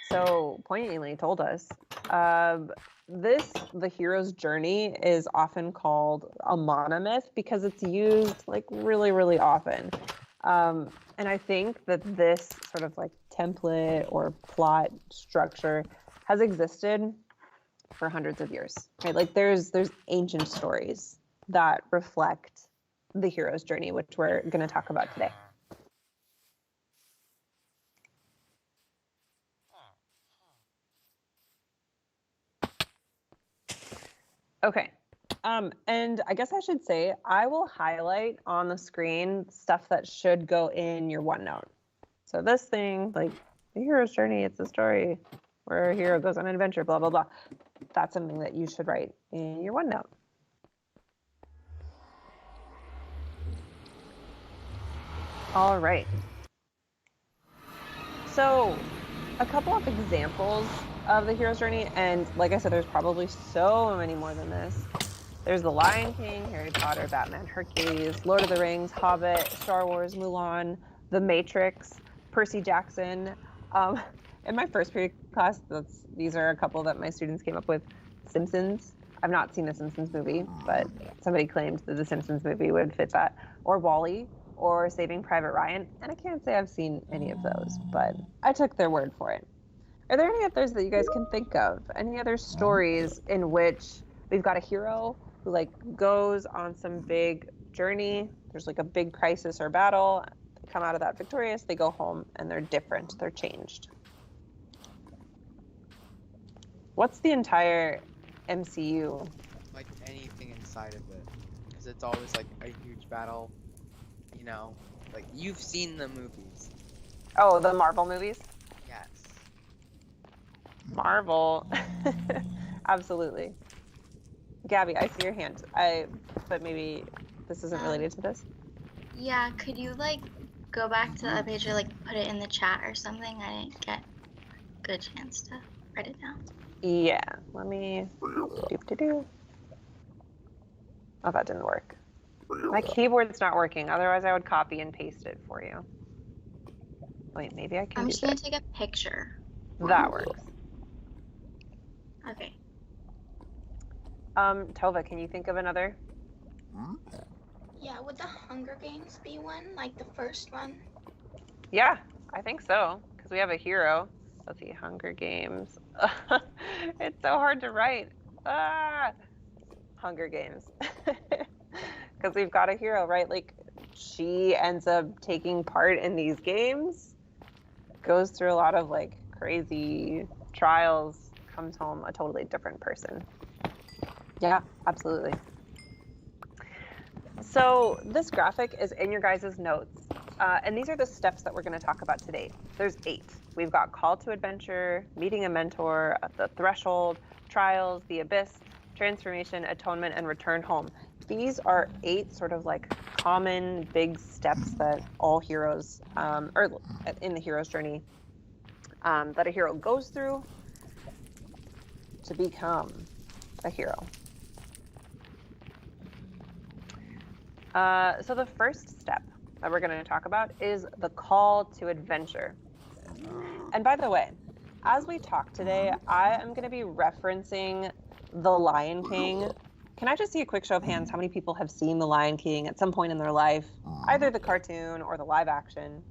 so poignantly told us, the hero's journey is often called a monomyth because it's used like really often. And I think that this sort of like template or plot structure has existed for hundreds of years, right? Like there's ancient stories that reflect the hero's journey, which we're going to talk about today. Okay. And I guess I should say, I will highlight on the screen stuff that should go in your OneNote. So this thing, like the hero's journey, it's a story where a hero goes on an adventure, blah, blah, blah. That's something that you should write in your OneNote. All right. So a couple of examples of the hero's journey, and like I said, there's probably so many more than this. There's The Lion King, Harry Potter, Batman, Hercules, Lord of the Rings, Hobbit, Star Wars, Mulan, The Matrix, Percy Jackson. In my first period class, these are a couple that my students came up with. Simpsons. I've not seen the Simpsons movie, but somebody claimed that the Simpsons movie would fit that. Or WALL-E, or Saving Private Ryan. And I can't say I've seen any of those, but I took their word for it. Are there any others that you guys can think of? Any other stories in which we've got a hero who like goes on some big journey? There's like a big crisis or battle. They come out of that victorious. They go home and they're different. They're changed. What's the entire MCU? Like anything inside of it, because it's always like a huge battle. You know, like you've seen the movies. Oh, the Marvel movies? Yes. Marvel. Absolutely. Gabby, I see your hand. But maybe this isn't related to this. Yeah, could you like go back to the other page or like put it in the chat or something? I didn't get a good chance to write it down. Yeah, let me do. Oh, that didn't work. My keyboard's not working. Otherwise, I would copy and paste it for you. Wait, maybe I can. I'm just gonna take a picture. That works. Okay. Tova, can you think of another? Yeah, would the Hunger Games be one, like the first one? Yeah, I think so, because we have a hero. Let's see, Hunger Games. It's so hard to write. Hunger Games. Because we've got a hero, right? Like, she ends up taking part in these games, goes through a lot of like crazy trials, comes home a totally different person. Yeah, absolutely. So this graphic is in your guys' notes, and these are the steps that we're going to talk about today. There's 8. We've got call to adventure, meeting a mentor, the threshold, trials, the abyss, transformation, atonement, and return home. These are 8 sort of like common big steps that all heroes, or in the hero's journey, that a hero goes through to become a hero. So the first step that we're going to talk about is the call to adventure. And by the way, as we talk today, I am going to be referencing The Lion King. Can I just see a quick show of hands? How many people have seen The Lion King at some point in their life, either the cartoon or the live action?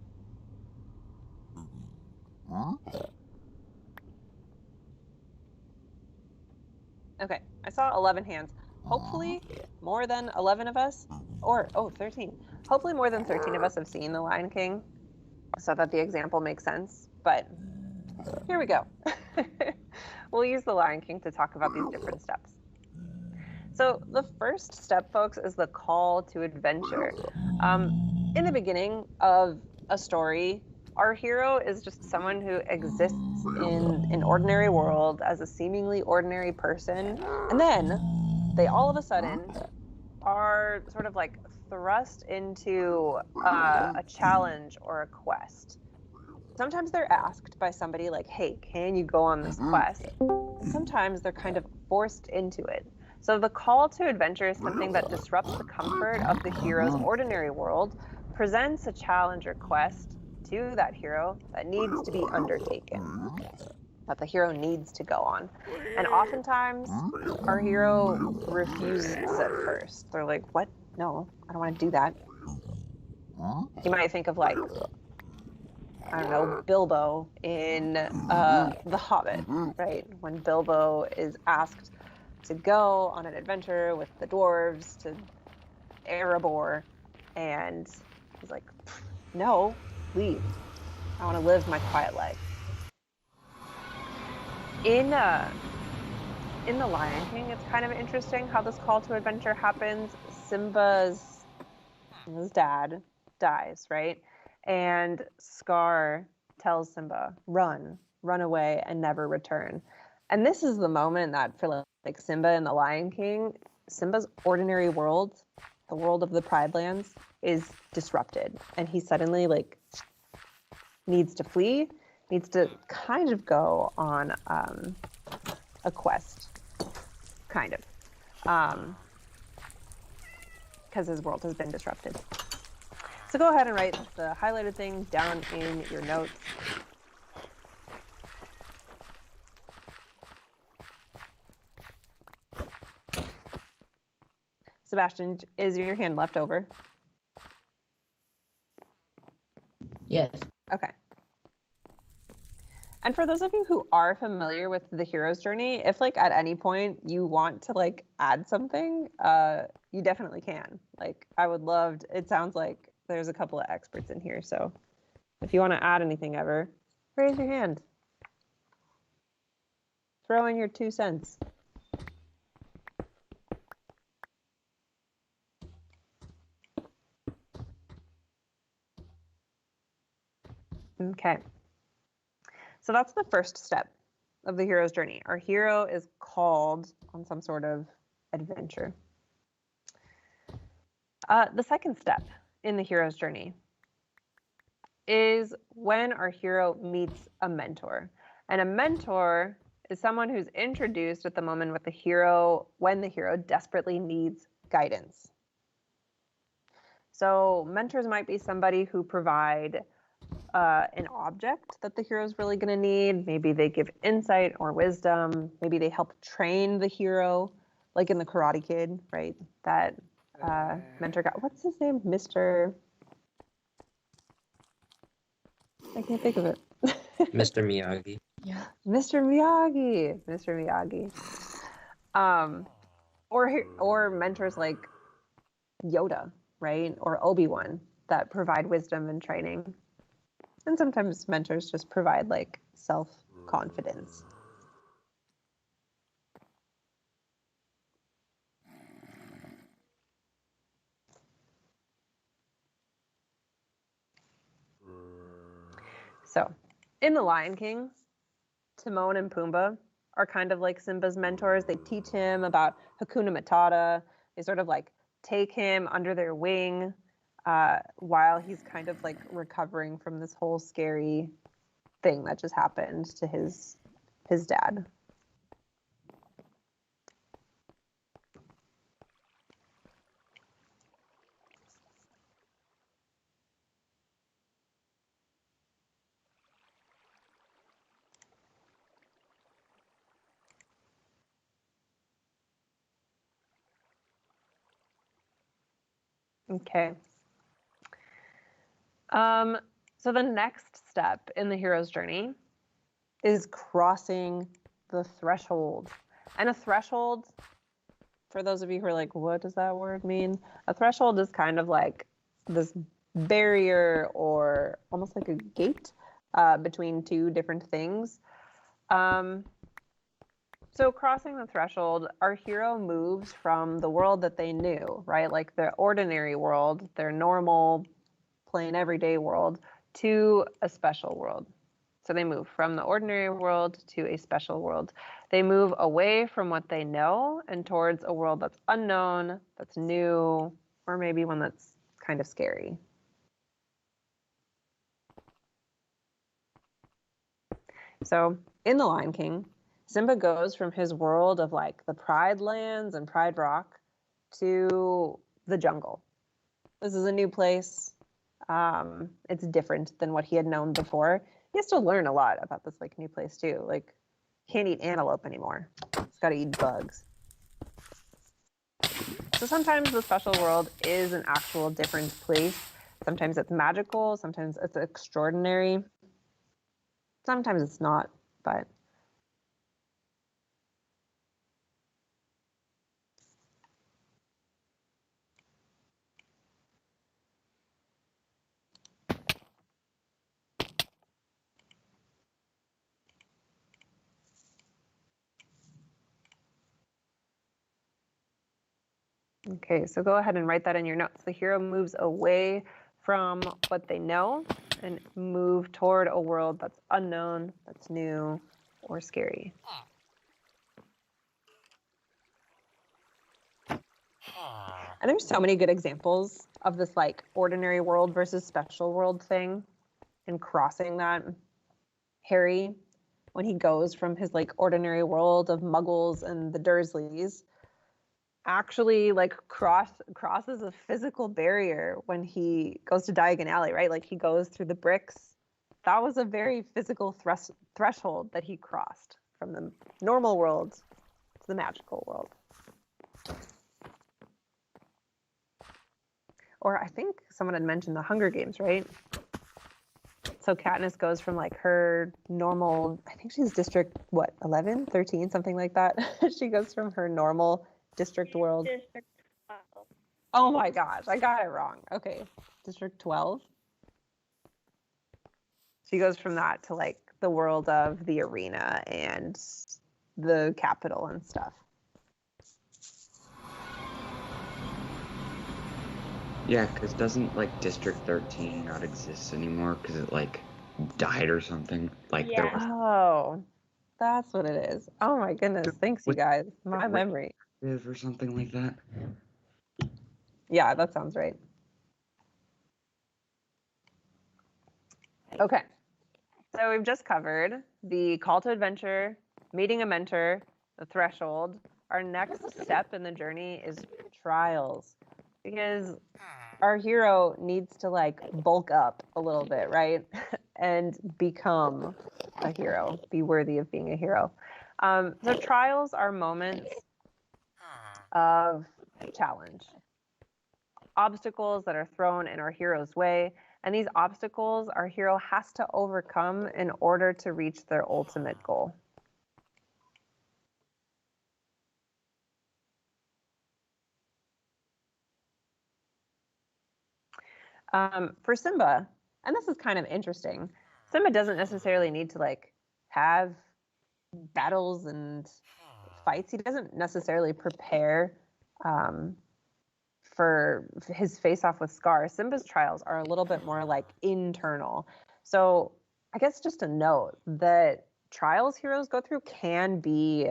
Okay, I saw 11 hands. Hopefully more than 11 of us, or, 13. Hopefully more than 13 of us have seen The Lion King so that the example makes sense. But here we go. We'll use The Lion King to talk about these different steps. So the first step, folks, is the call to adventure. In the beginning of a story, our hero is just someone who exists in an ordinary world as a seemingly ordinary person, and then they all of a sudden are sort of like thrust into a challenge or a quest. Sometimes they're asked by somebody like, hey, can you go on this quest? Sometimes they're kind of forced into it. So the call to adventure is something that disrupts the comfort of the hero's ordinary world, presents a challenge or quest to that hero that needs to be undertaken, that the hero needs to go on. And oftentimes our hero refuses at first. They're like, what? No, I don't want to do that. You might think of like, I don't know, Bilbo in The Hobbit, right? When Bilbo is asked to go on an adventure with the dwarves to Erebor, and he's like, no, leave. I want to live my quiet life. In The Lion King, it's kind of interesting how this call to adventure happens. Simba's dad dies, right? And Scar tells Simba, run away and never return. And this is the moment that for like Simba in The Lion King, Simba's ordinary world, the world of the Pride Lands, is disrupted. And he suddenly like needs to flee, needs to kind of go on a quest, kind of, because his world has been disrupted. So go ahead and write the highlighted thing down in your notes. Sebastian, is your hand left over? Yes. Okay. And for those of you who are familiar with the hero's journey, if like at any point you want to like add something, you definitely can. Like I would love to, it sounds like there's a couple of experts in here. So if you want to add anything ever, raise your hand. Throw in your 2 cents. Okay. So that's the first step of the hero's journey. Our hero is called on some sort of adventure. The second step in the hero's journey is when our hero meets a mentor. And a mentor is someone who's introduced at the moment with the hero when the hero desperately needs guidance. So mentors might be somebody who provide an object that the hero is really going to need. Maybe they give insight or wisdom. Maybe they help train the hero, like in the Karate Kid, right? That mentor got, what's his name? I can't think of it. Mr. Miyagi. Yeah. Mr. Miyagi. Or mentors like Yoda, right? Or Obi-Wan that provide wisdom and training. And sometimes mentors just provide like self-confidence. So, in The Lion King, Timon and Pumbaa are kind of like Simba's mentors. They teach him about Hakuna Matata. They sort of like take him under their wing while he's kind of like recovering from this whole scary thing that just happened to his dad. Okay. So the next step in the hero's journey is crossing the threshold. And a threshold, for those of you who are like, what does that word mean? A threshold is kind of like this barrier or almost like a gate between two different things. So crossing the threshold, our hero moves from the world that they knew, right? Like the ordinary world, their normal, plain, everyday world, to a special world. So they move from the ordinary world to a special world. They move away from what they know and towards a world that's unknown, that's new, or maybe one that's kind of scary. So in The Lion King, Simba goes from his world of like the Pride Lands and Pride Rock to the jungle. This is a new place. It's different than what he had known before. He has to learn a lot about this like new place too. Like, can't eat antelope anymore. He's got to eat bugs. So sometimes the special world is an actual different place. Sometimes it's magical. Sometimes it's extraordinary. Sometimes it's not, but. Okay, so go ahead and write that in your notes. The hero moves away from what they know and move toward a world that's unknown, that's new, or scary. And there's so many good examples of this like ordinary world versus special world thing and crossing that. Harry, when he goes from his like ordinary world of muggles and the Dursleys, actually like crosses a physical barrier when he goes to Diagon Alley, right? Like he goes through the bricks. That was a very physical threshold that he crossed from the normal world to the magical world. Or I think someone had mentioned the Hunger Games, right? So Katniss goes from like her normal, I think she's district, what, 11, 13, something like that. She goes from her normal district world. District 12. Oh my gosh, I got it wrong. Okay, district 12. She goes from that to like the world of the arena and the Capitol and stuff. Yeah, because doesn't like District 13 not exist anymore because it like died or something? Like there Yeah. was Oh, that's what it is. Oh my goodness, thanks you guys. My memory. or something like that. Yeah, that sounds right. Okay, so we've just covered the call to adventure, meeting a mentor, the threshold. Our next step in the journey is trials, because our hero needs to like bulk up a little bit, right? And become a hero, be worthy of being a hero. So trials are moments of challenge, obstacles that are thrown in our hero's way. And these obstacles our hero has to overcome in order to reach their ultimate goal. For Simba, and this is kind of interesting, Simba doesn't necessarily need to like have battles and fights. He doesn't necessarily prepare for his face-off with Scar. Simba's trials are a little bit more like internal. So I guess just a note that trials heroes go through can be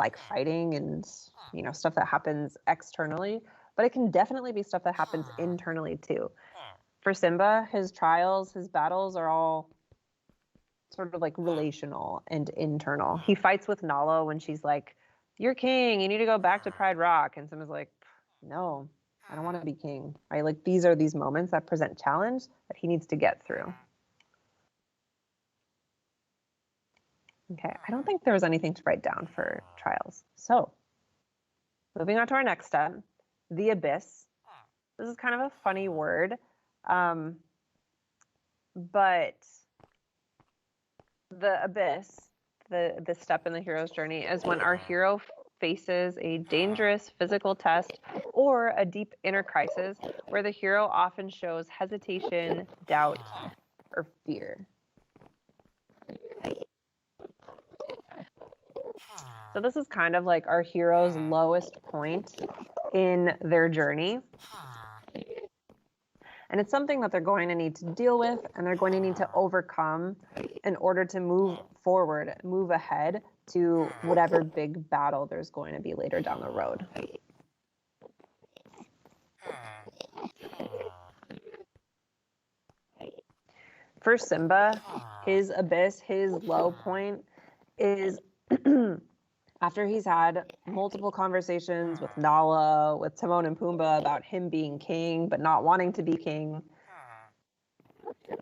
like fighting and, you know, stuff that happens externally, but it can definitely be stuff that happens internally too. For Simba, his trials, his battles are all sort of like relational and internal. He fights with Nala when she's like, "You're king, you need to go back to Pride Rock." And Simba's like, "No, I don't want to be king." Right? Like these are these moments that present challenge that he needs to get through. Okay, I don't think there was anything to write down for trials. So moving on to our next step, the abyss. This is kind of a funny word, but the abyss, the step in the hero's journey, is when our hero faces a dangerous physical test or a deep inner crisis where the hero often shows hesitation, doubt, or fear. So this is kind of like our hero's lowest point in their journey. And it's something that they're going to need to deal with and they're going to need to overcome in order to move forward, move ahead to whatever big battle there's going to be later down the road. For Simba, his abyss, his low point is after he's had multiple conversations with Nala, with Timon and Pumbaa about him being king, but not wanting to be king.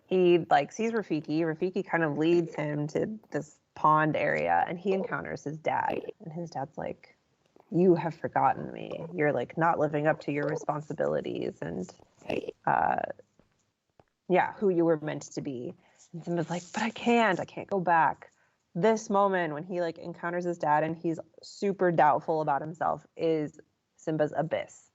He sees Rafiki. Rafiki kind of leads him to this pond area and he encounters his dad. And his dad's like, you have forgotten me. You're not living up to your responsibilities and who you were meant to be. And Simba's like, but I can't go back. This moment when he encounters his dad and he's super doubtful about himself is Simba's abyss.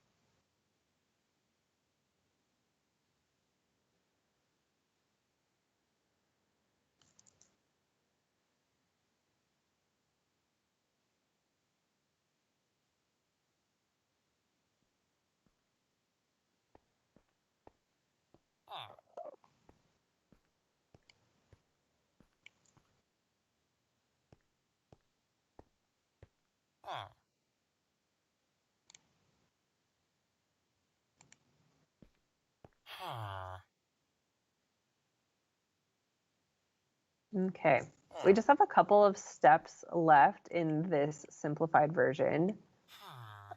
Okay, we just have a couple of steps left in this simplified version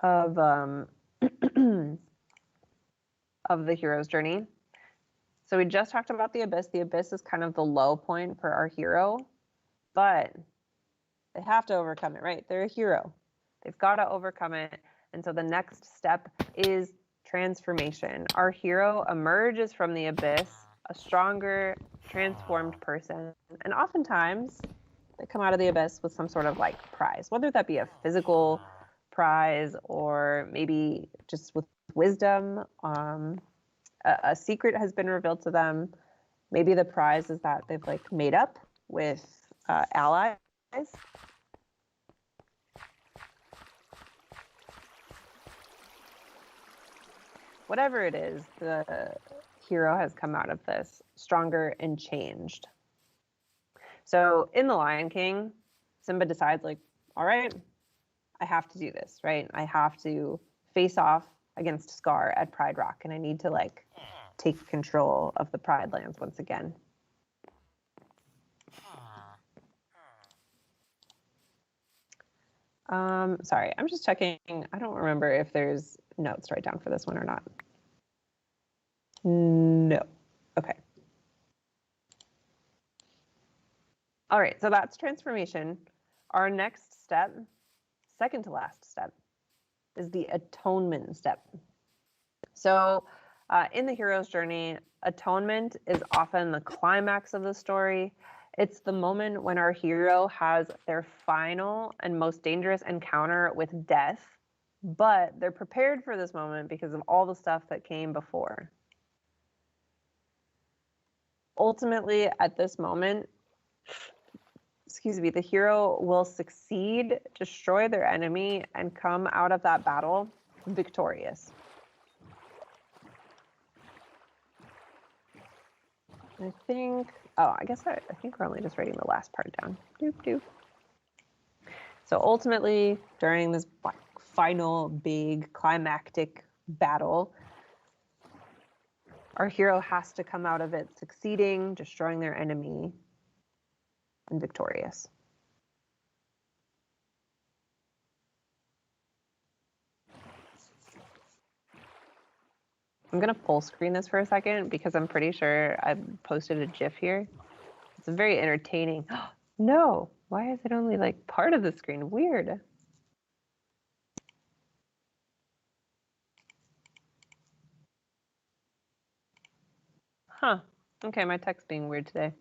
of of the hero's journey. So we just talked about the abyss. The abyss is kind of the low point for our hero, but they have to overcome it, right? They're a hero. They've got to overcome it. And so the next step is transformation. Our hero emerges from the abyss a stronger, transformed person. And oftentimes they come out of the abyss with some sort of prize, whether that be a physical prize or maybe just with wisdom. A secret has been revealed to them. Maybe the prize is that they've made up with allies. Whatever it is, the hero has come out of this stronger and changed. So in The Lion King, Simba decides all right, I have to do this, right? I have to face off against Scar at Pride Rock and I need to take control of the Pride Lands once again. Sorry, I'm just checking. I don't remember if there's notes right down for this one or not. No. Okay. All right, so that's transformation. Our next step, second to last step, is the atonement step. So in the hero's journey, atonement is often the climax of the story. It's the moment when our hero has their final and most dangerous encounter with death, but they're prepared for this moment because of all the stuff that came before. Ultimately, at this moment, the hero will succeed, destroy their enemy, and come out of that battle victorious. I think, I think we're only just writing the last part down. Doop, doop. So ultimately, during this final big climactic battle, our hero has to come out of it succeeding, destroying their enemy, and victorious. I'm going to full screen this for a second because I'm pretty sure I've posted a GIF here. It's very entertaining. No, why is it only part of the screen? Weird. Huh. Okay, my tech's being weird today.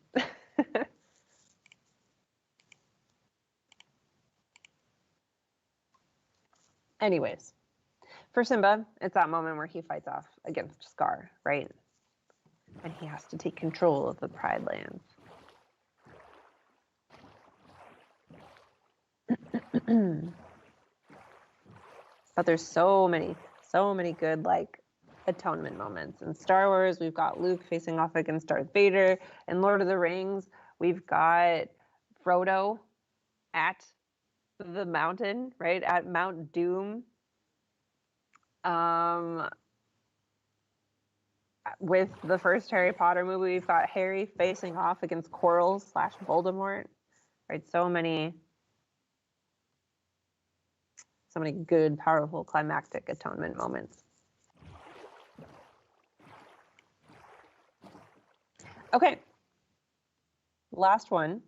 Anyways, for Simba, it's that moment where he fights off against Scar, right? And he has to take control of the Pride Lands. But there's so many good like atonement moments. In Star Wars, we've got Luke facing off against Darth Vader. In Lord of the Rings, we've got Frodo at the mountain, right? At Mount Doom. With the first Harry Potter movie, we've got Harry facing off against Quirrell / Voldemort, right? So many good, powerful, climactic atonement moments. Okay, last one.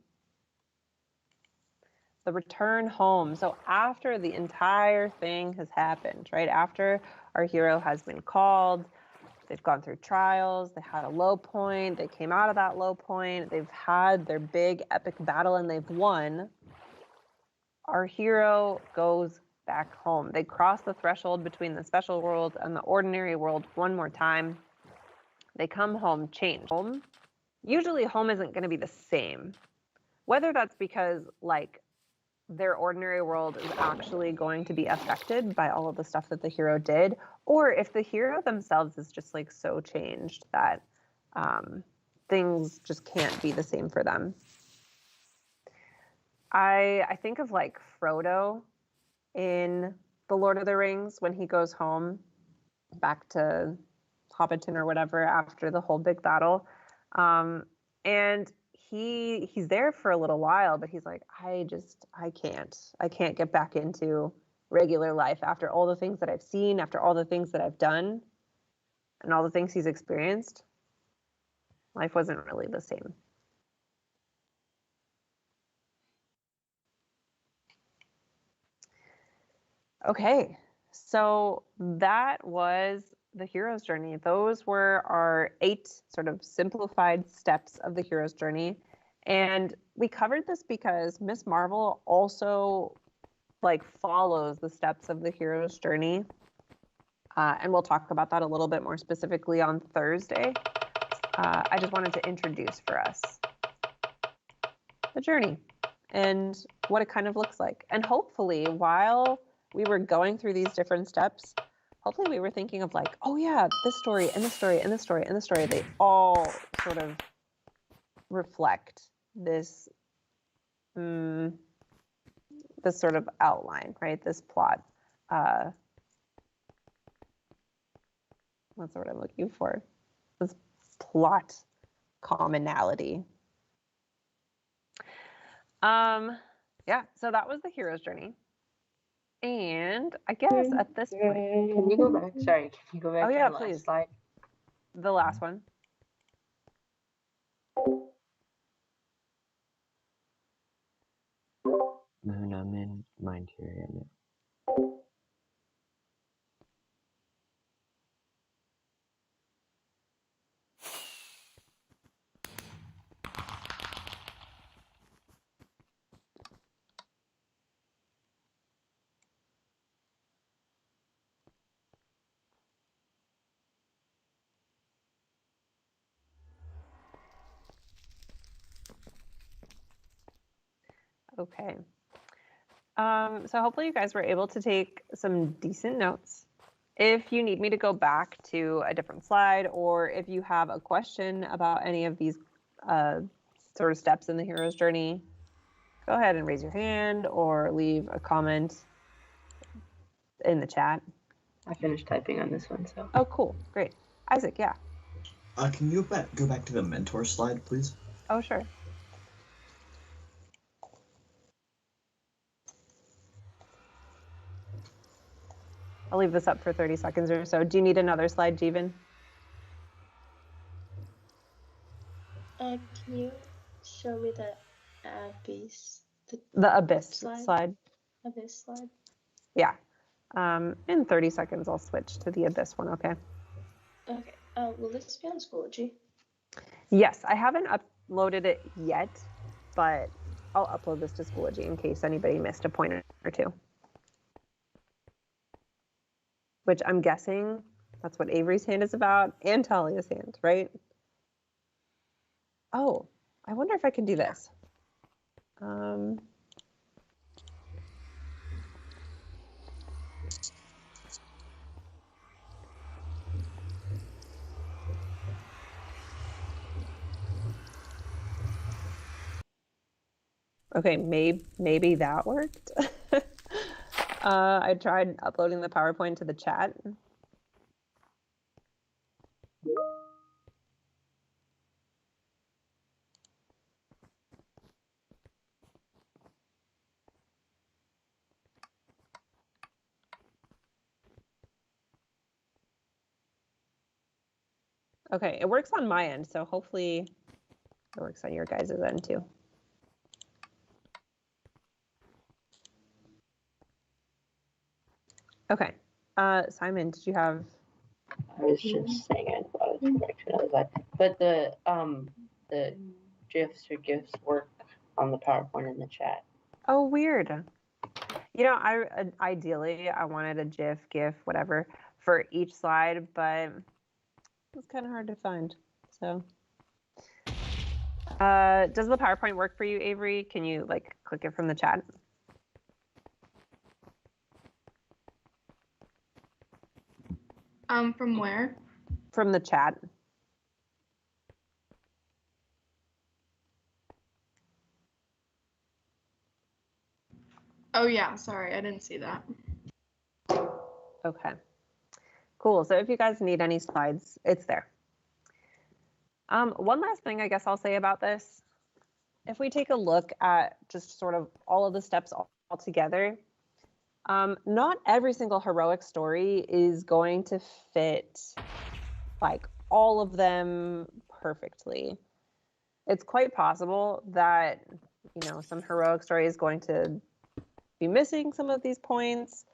The return home. So after the entire thing has happened, right? After our hero has been called, they've gone through trials, they had a low point, they came out of that low point, they've had their big epic battle and they've won. Our hero goes back home. They cross the threshold between the special world and the ordinary world one more time. They come home changed. Home, usually home isn't going to be the same. Whether that's because like their ordinary world is actually going to be affected by all of the stuff that the hero did, or if the hero themselves is just like so changed that things just can't be the same for them. I think of like Frodo in The Lord of the Rings when he goes home back to Hobbiton or whatever after the whole big battle. And he's there for a little while, but he's like, I can't get back into regular life after all the things that I've seen, after all the things that I've done, and all the things he's experienced. Life wasn't really the same. Okay, so that was the hero's journey. Those were our 8 sort of simplified steps of the hero's journey. And we covered this because Miss Marvel also like follows the steps of the hero's journey. And we'll talk about that a little bit more specifically on Thursday. I just wanted to introduce for us the journey and what it kind of looks like. And hopefully while we were going through these different steps, hopefully we were thinking of like, oh yeah, this story and this story and this story and this story, they all sort of reflect this this sort of outline, right? This plot. What's the word I'm looking for? This plot commonality. Yeah, so that was the hero's journey. And I guess at this point, Can you go back? Sorry, can you go back oh to yeah, the please. last slide? The last one. Moon, I'm in mind here right now. Okay. So hopefully you guys were able to take some decent notes. If you need me to go back to a different slide, or if you have a question about any of these sort of steps in the hero's journey, go ahead and raise your hand or leave a comment in the chat. I finished typing on this one, so. Oh, cool. Great. Isaac, yeah. Can you go back to the mentor slide, please? Oh, sure. I'll leave this up for 30 seconds or so. Do you need another slide, Jeevan? Can you show me the abyss? The abyss slide. Abyss slide. Yeah. In 30 seconds, I'll switch to the abyss one, okay? Okay. Will this be on Schoology? Yes, I haven't uploaded it yet, but I'll upload this to Schoology in case anybody missed a point or two. Which I'm guessing that's what Avery's hand is about and Talia's hand, right? Oh, I wonder if I can do this. Okay, maybe that worked. I tried uploading the PowerPoint to the chat. Okay, it works on my end, so hopefully it works on your guys' end too. Okay, Simon, did you have? I was just saying I thought it was correction of that, but the GIFs or GIFs work on the PowerPoint in the chat. Oh, weird. You know, ideally I wanted a GIF, whatever, for each slide, but it's kind of hard to find. So, does the PowerPoint work for you, Avery? Can you like click it from the chat? From where? From the chat. Oh yeah, sorry, I didn't see that. Okay, cool. So if you guys need any slides, it's there. One last thing I guess I'll say about this, if we take a look at just sort of all of the steps all together, not every single heroic story is going to fit like all of them perfectly. It's quite possible that, you know, some heroic story is going to be missing some of these points,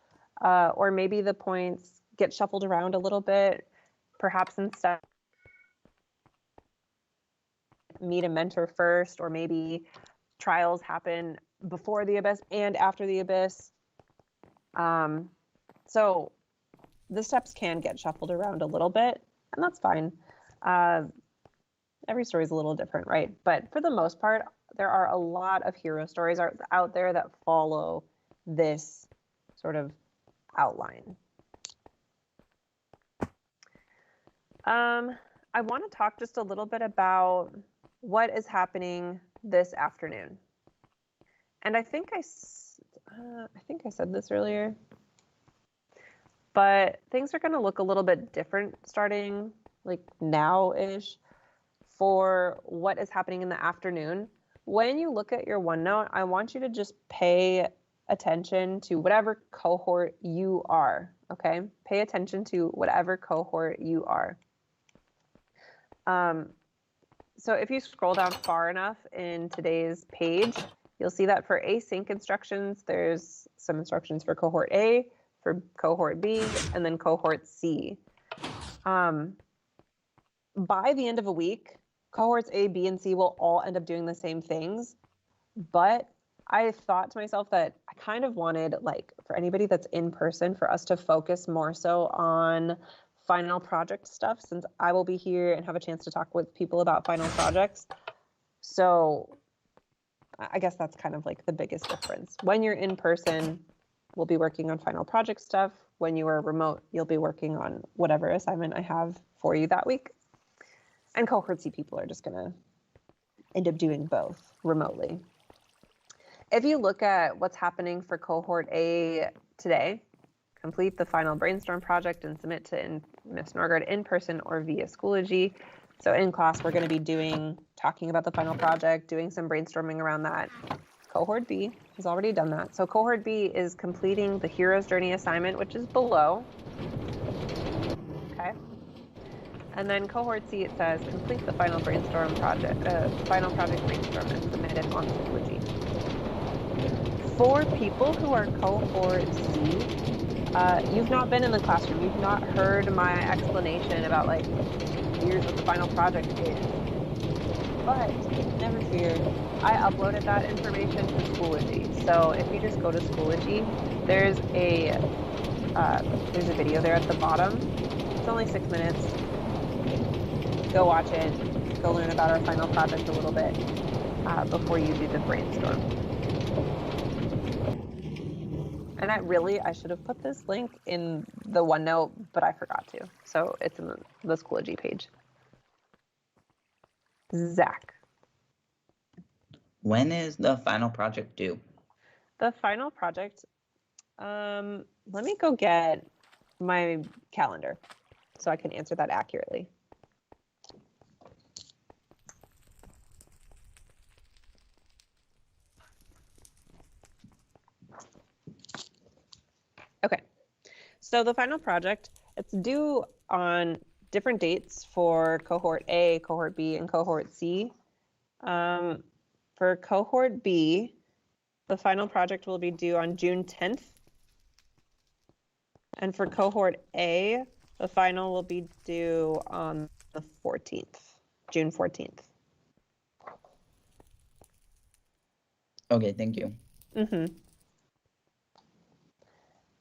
or maybe the points get shuffled around a little bit. Perhaps instead meet a mentor first, or maybe trials happen before the abyss and after the abyss. So the steps can get shuffled around a little bit, and that's fine. Every story is a little different, right? But for the most part, there are a lot of hero stories out there that follow this sort of outline. I want to talk just a little bit about what is happening this afternoon. And I think I said this earlier, but things are going to look a little bit different starting like now-ish for what is happening in the afternoon. When you look at your OneNote, I want you to just pay attention to whatever cohort you are, okay? Pay attention to whatever cohort you are. So if you scroll down far enough in today's page, you'll see that for async instructions, there's some instructions for cohort A, for cohort B, and then cohort C. By the end of a week, cohorts A, B, and C will all end up doing the same things, but I thought to myself that I kind of wanted, like, for anybody that's in person, for us to focus more so on final project stuff, since I will be here and have a chance to talk with people about final projects. So I guess that's kind of like the biggest difference. When you're in person, we'll be working on final project stuff. When you are remote, you'll be working on whatever assignment I have for you that week. And cohort C people are just gonna end up doing both remotely. If you look at what's happening for cohort A today, complete the final brainstorm project and submit to Ms. Norgard in person or via Schoology. So in class, we're going to be talking about the final project, doing some brainstorming around that. Cohort B has already done that. So cohort B is completing the Hero's Journey assignment, which is below. Okay. And then cohort C, it says complete the final brainstorm project, final project brainstorm and submit it on Schoology. For people who are cohort C, you've not been in the classroom. You've not heard my explanation about, like, here's what the final project is. but never fear. I uploaded that information to Schoology. So if you just go to Schoology, there's a video there at the bottom. It's only 6 minutes. Go watch it. Go learn about our final project a little bit before you do the brainstorm. And I should have put this link in the OneNote, but I forgot to. So it's in the Schoology page. Zach. When is the final project due? The final project, let me go get my calendar so I can answer that accurately. Okay, so the final project, it's due on different dates for cohort A, cohort B, and cohort C. For cohort B, the final project will be due on June 10th. And for cohort A, the final will be due on the 14th, June 14th. Okay, thank you. Mm-hmm.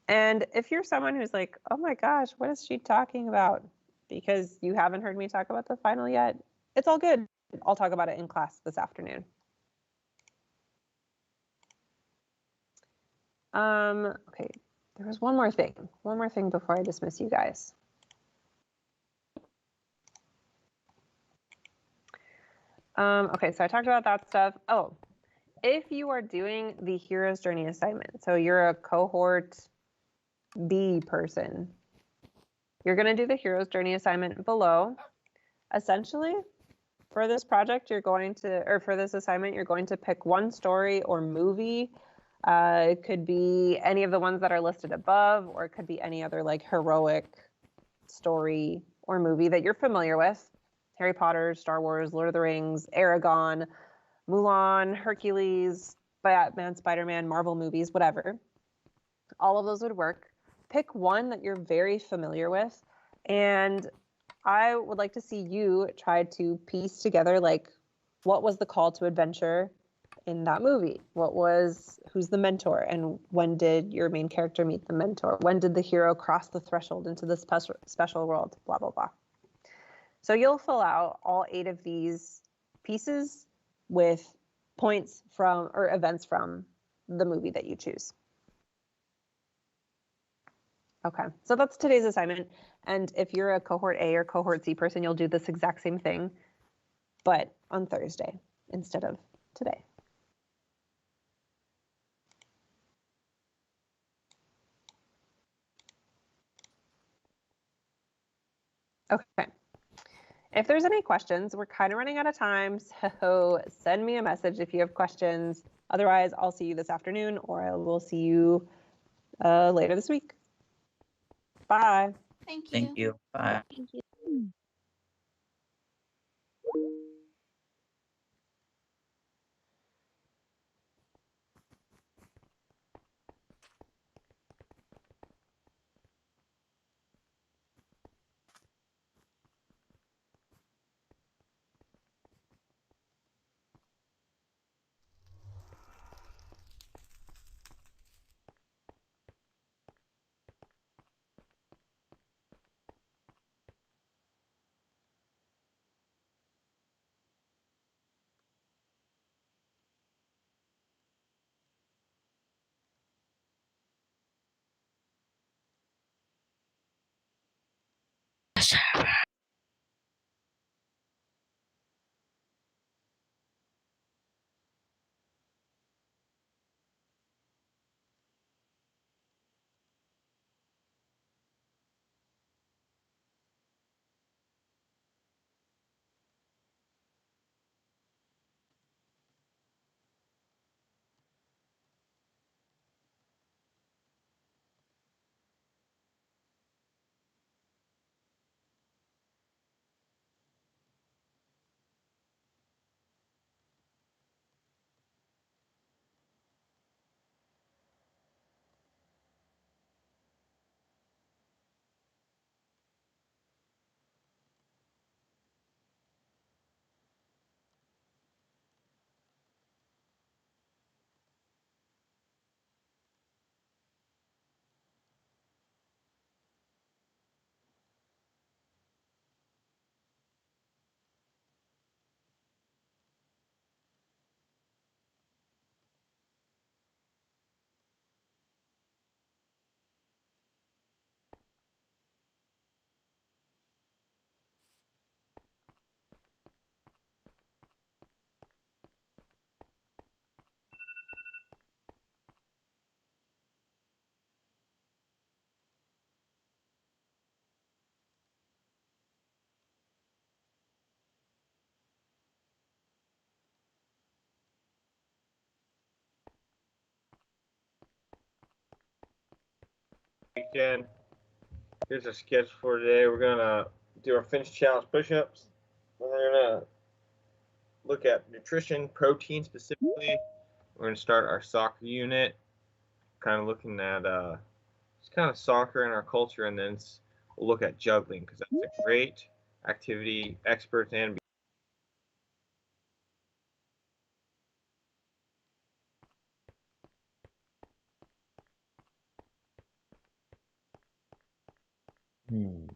And if you're someone who's like, oh my gosh, what is she talking about? Because you haven't heard me talk about the final yet, it's all good. I'll talk about it in class this afternoon. Okay, there was one more thing before I dismiss you guys. Okay, so I talked about that stuff. Oh, if you are doing the Hero's Journey assignment, so you're a cohort B person, you're going to do the Hero's Journey assignment below. Essentially, for this project, for this assignment, you're going to pick one story or movie. It could be any of the ones that are listed above, or it could be any other like heroic story or movie that you're familiar with. Harry Potter, Star Wars, Lord of the Rings, Aragon, Mulan, Hercules, Batman, Spider-Man, Marvel movies, whatever. All of those would work. Pick one that you're very familiar with, and I would like to see you try to piece together like what was the call to adventure in that movie? Who's the mentor, and when did your main character meet the mentor? When did the hero cross the threshold into the special world? Blah, blah, blah. So you'll fill out all 8 of these pieces with points from or events from the movie that you choose. Okay, so that's today's assignment. And if you're a cohort A or cohort C person, you'll do this exact same thing, but on Thursday instead of today. Okay. If there's any questions, we're kind of running out of time, so send me a message if you have questions. Otherwise, I'll see you this afternoon, or I will see you later this week. Bye. Thank you. Thank you. Bye. Thank you. again. Here's our sketch for today. We're gonna do our finish challenge push-ups. We're gonna look at nutrition, protein specifically. We're gonna start our soccer unit, kind of looking at just kind of soccer in our culture, and then we'll look at juggling because that's a great activity experts and Hmm.